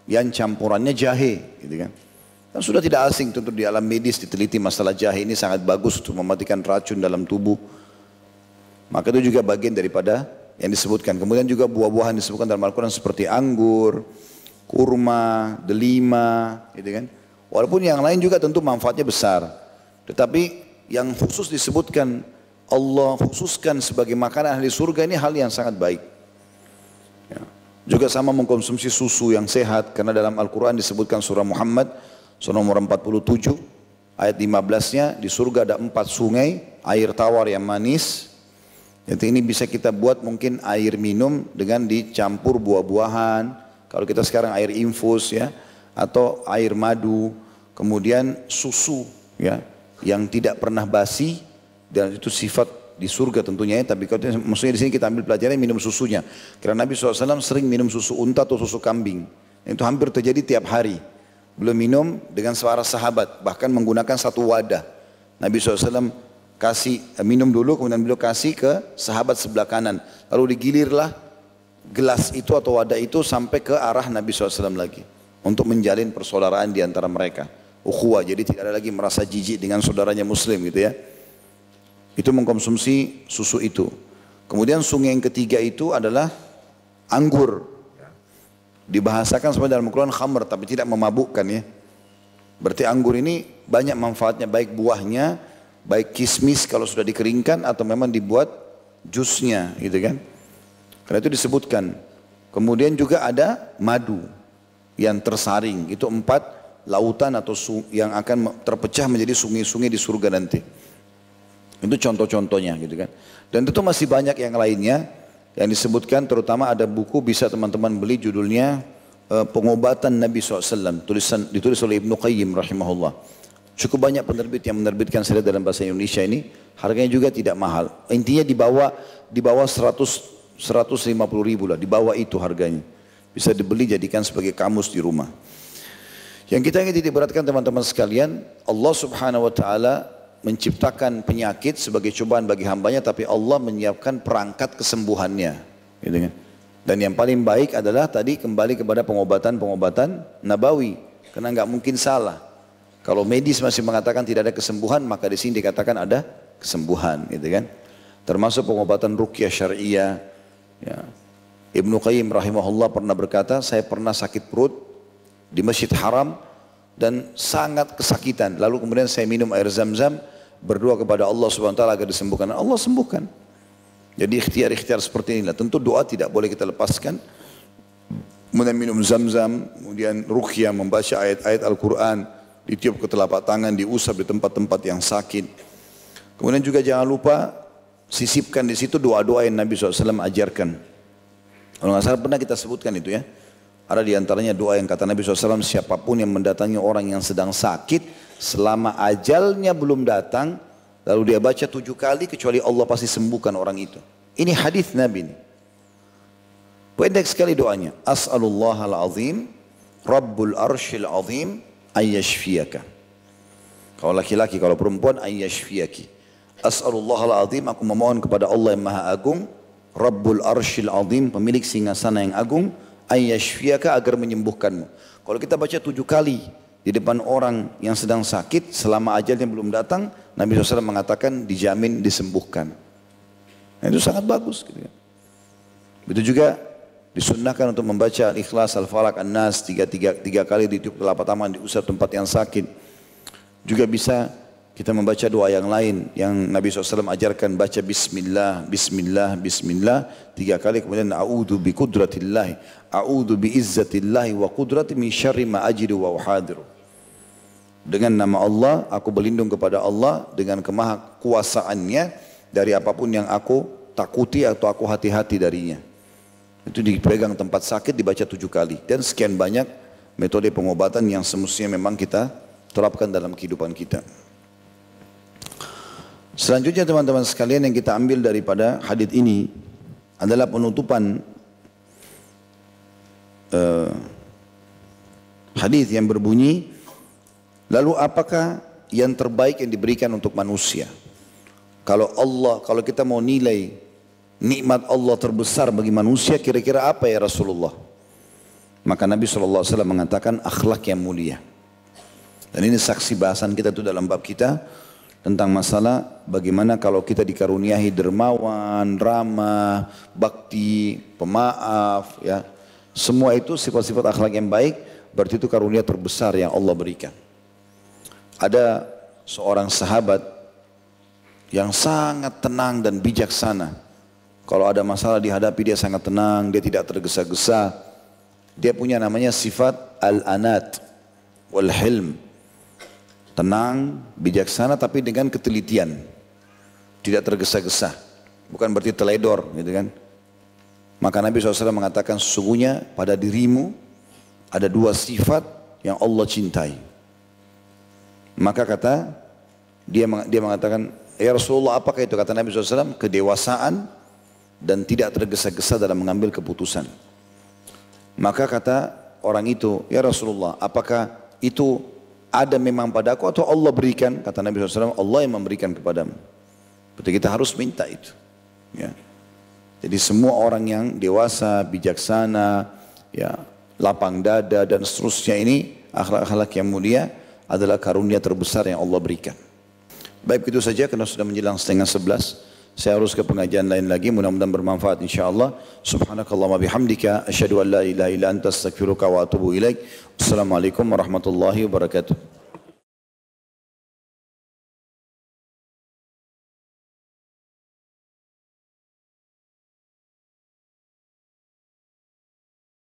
yang campurannya jahe. Gitu kan. Dan sudah tidak asing tentu di alam medis diteliti masalah jahe ini sangat bagus untuk mematikan racun dalam tubuh. Maka itu juga bagian daripada yang disebutkan. Kemudian juga buah-buahan disebutkan dalam Al-Quran seperti anggur, kurma, delima, gitu kan. Walaupun yang lain juga tentu manfaatnya besar. Tetapi yang khusus disebutkan Allah khususkan sebagai makanan ahli surga ini hal yang sangat baik. Ya. Juga sama mengkonsumsi susu yang sehat karena dalam Al-Quran disebutkan surah Muhammad surah nomor 47 ayat 15-nya di surga ada 4 sungai air tawar yang manis. Jadi ini bisa kita buat mungkin air minum dengan dicampur buah-buahan. Kalau kita sekarang air infus ya, atau air madu, kemudian susu ya, yang tidak pernah basi dan itu sifat di surga tentunya ya. Tapi maksudnya di sini kita ambil pelajaran minum susunya. Karena Nabi SAW sering minum susu unta atau susu kambing. Itu hampir terjadi tiap hari. Belum minum dengan suara sahabat, bahkan menggunakan satu wadah. Nabi SAW kasih minum dulu, kemudian beliau kasih ke sahabat sebelah kanan. Lalu digilirlah gelas itu atau wadah itu sampai ke arah Nabi SAW lagi. Untuk menjalin persaudaraan di antara mereka. Ukhuwah, jadi tidak ada lagi merasa jijik dengan saudaranya muslim gitu ya. Itu mengkonsumsi susu itu. Kemudian sungai yang ketiga itu adalah anggur. Dibahasakan sebenarnya dalam Al-Quran khamr, tapi tidak memabukkan ya. Berarti anggur ini banyak manfaatnya, baik buahnya, baik kismis kalau sudah dikeringkan atau memang dibuat jusnya gitu kan. Karena itu disebutkan. Kemudian juga ada madu yang tersaring. Itu 4 lautan atau yang akan terpecah menjadi sungai-sungai di surga nanti. Itu contoh-contohnya gitu kan. Dan itu masih banyak yang lainnya yang disebutkan, terutama ada buku bisa teman-teman beli judulnya Pengobatan Nabi SAW. Ditulis oleh Ibnu Qayyim rahimahullah. Cukup banyak penerbit yang menerbitkan saya dalam bahasa Indonesia ini, harganya juga tidak mahal. Intinya di bawah 150 ribu lah, di bawah itu harganya. Bisa dibeli jadikan sebagai kamus di rumah. Yang kita ingin titik beratkan teman-teman sekalian, Allah Subhanahu wa taala menciptakan penyakit sebagai cobaan bagi hambanya, tapi Allah menyiapkan perangkat kesembuhannya. Gitu kan? Dan yang paling baik adalah tadi kembali kepada pengobatan nabawi, karena nggak mungkin salah. Kalau medis masih mengatakan tidak ada kesembuhan, maka di sini dikatakan ada kesembuhan, gitu kan? Termasuk pengobatan ruqyah syariah. Ya. Ibnu Qayyim rahimahullah pernah berkata, saya pernah sakit perut di Masjid Haram dan sangat kesakitan. Lalu kemudian saya minum air zam-zam, berdoa kepada Allah Subhanahu wa taala agar disembuhkan. Allah sembuhkan. Jadi ikhtiar-ikhtiar seperti inilah. Tentu doa tidak boleh kita lepaskan. Kemudian minum zam-zam, kemudian ruqyah, membaca ayat-ayat Al-Quran, ditiup ke telapak tangan, diusap di tempat-tempat yang sakit. Kemudian juga jangan lupa sisipkan di situ doa-doa yang Nabi SAW ajarkan. Kalau nggak salah pernah kita sebutkan itu ya. Ada di antaranya doa yang kata Nabi SAW, siapapun yang mendatangi orang yang sedang sakit, selama ajalnya belum datang, lalu dia baca 7 kali, kecuali Allah pasti sembuhkan orang itu. Ini hadis Nabi ini. Pendek sekali doanya. As'alullahal azim, Rabbul arshil azim, ayyashfiyaka. Kalau laki-laki, kalau perempuan ayyashfiyaki. As'alullahal azim, aku memohon kepada Allah yang maha agung, Rabbul arshil azim, pemilik singgasana yang agung, ayyashfiyaka, agar menyembuhkanmu. Kalau kita baca 7 kali di depan orang yang sedang sakit, selama ajalnya belum datang, Nabi SAW mengatakan dijamin disembuhkan. Nah, itu sangat bagus gitu ya. Begitu juga disunnahkan untuk membaca Al-Ikhlas, Al-Falaq, An-Nas 3 kali di telapak tangan, diusap tempat yang sakit. Juga bisa kita membaca doa yang lain yang Nabi SAW ajarkan, baca Bismillah, Bismillah, Bismillah 3 kali, kemudian A'udhu bi kudratillahi, A'udhu bi izzatillahi wa kudrati min syarri ma ajidu wa uhadiru. Dengan nama Allah, aku berlindung kepada Allah dengan kemaha kuasaannya dari apapun yang aku takuti atau aku hati-hati darinya. Itu dipegang tempat sakit, dibaca 7 kali. Dan sekian banyak metode pengobatan yang semestinya memang kita terapkan dalam kehidupan kita. Selanjutnya teman-teman sekalian, yang kita ambil daripada hadits ini adalah penutupan hadits yang berbunyi, lalu apakah yang terbaik yang diberikan untuk manusia? Kalau kita mau nilai nikmat Allah terbesar bagi manusia, kira-kira apa ya Rasulullah? Maka Nabi SAW mengatakan akhlak yang mulia. Dan ini saksi bahasan kita itu dalam bab kita tentang masalah bagaimana kalau kita dikaruniai dermawan, ramah, bakti, pemaaf, ya, Semua itu sifat-sifat akhlak yang baik, berarti itu karunia terbesar yang Allah berikan. Ada seorang sahabat yang sangat tenang dan bijaksana. Kalau ada masalah dihadapi dia sangat tenang, dia tidak tergesa-gesa. Dia punya namanya sifat al-anat wal-hilm. Tenang, bijaksana tapi dengan ketelitian. Tidak tergesa-gesa. Bukan berarti teledor gitu kan. Maka Nabi SAW mengatakan sesungguhnya pada dirimu ada dua sifat yang Allah cintai. Maka dia mengatakan, ya Rasulullah apakah itu? Kata Nabi SAW, kedewasaan dan tidak tergesa-gesa dalam mengambil keputusan. Maka kata orang itu, ya Rasulullah apakah itu ada memang padaku atau Allah berikan? Kata Nabi SAW, Allah yang memberikan kepadamu. Berarti kita harus minta itu. Ya. Jadi semua orang yang dewasa, bijaksana, ya, lapang dada dan seterusnya ini akhlak-akhlak yang mulia adalah karunia terbesar yang Allah berikan. Baik itu saja karena sudah menjelang 10:30. Saya harus ke pengajian lain lagi, mudah-mudahan bermanfaat insyaallah. Subhanakallahumma bihamdika asyhadu an la ilaha illa anta astaghfiruka wa atubu ilaik. Assalamualaikum warahmatullahi wabarakatuh.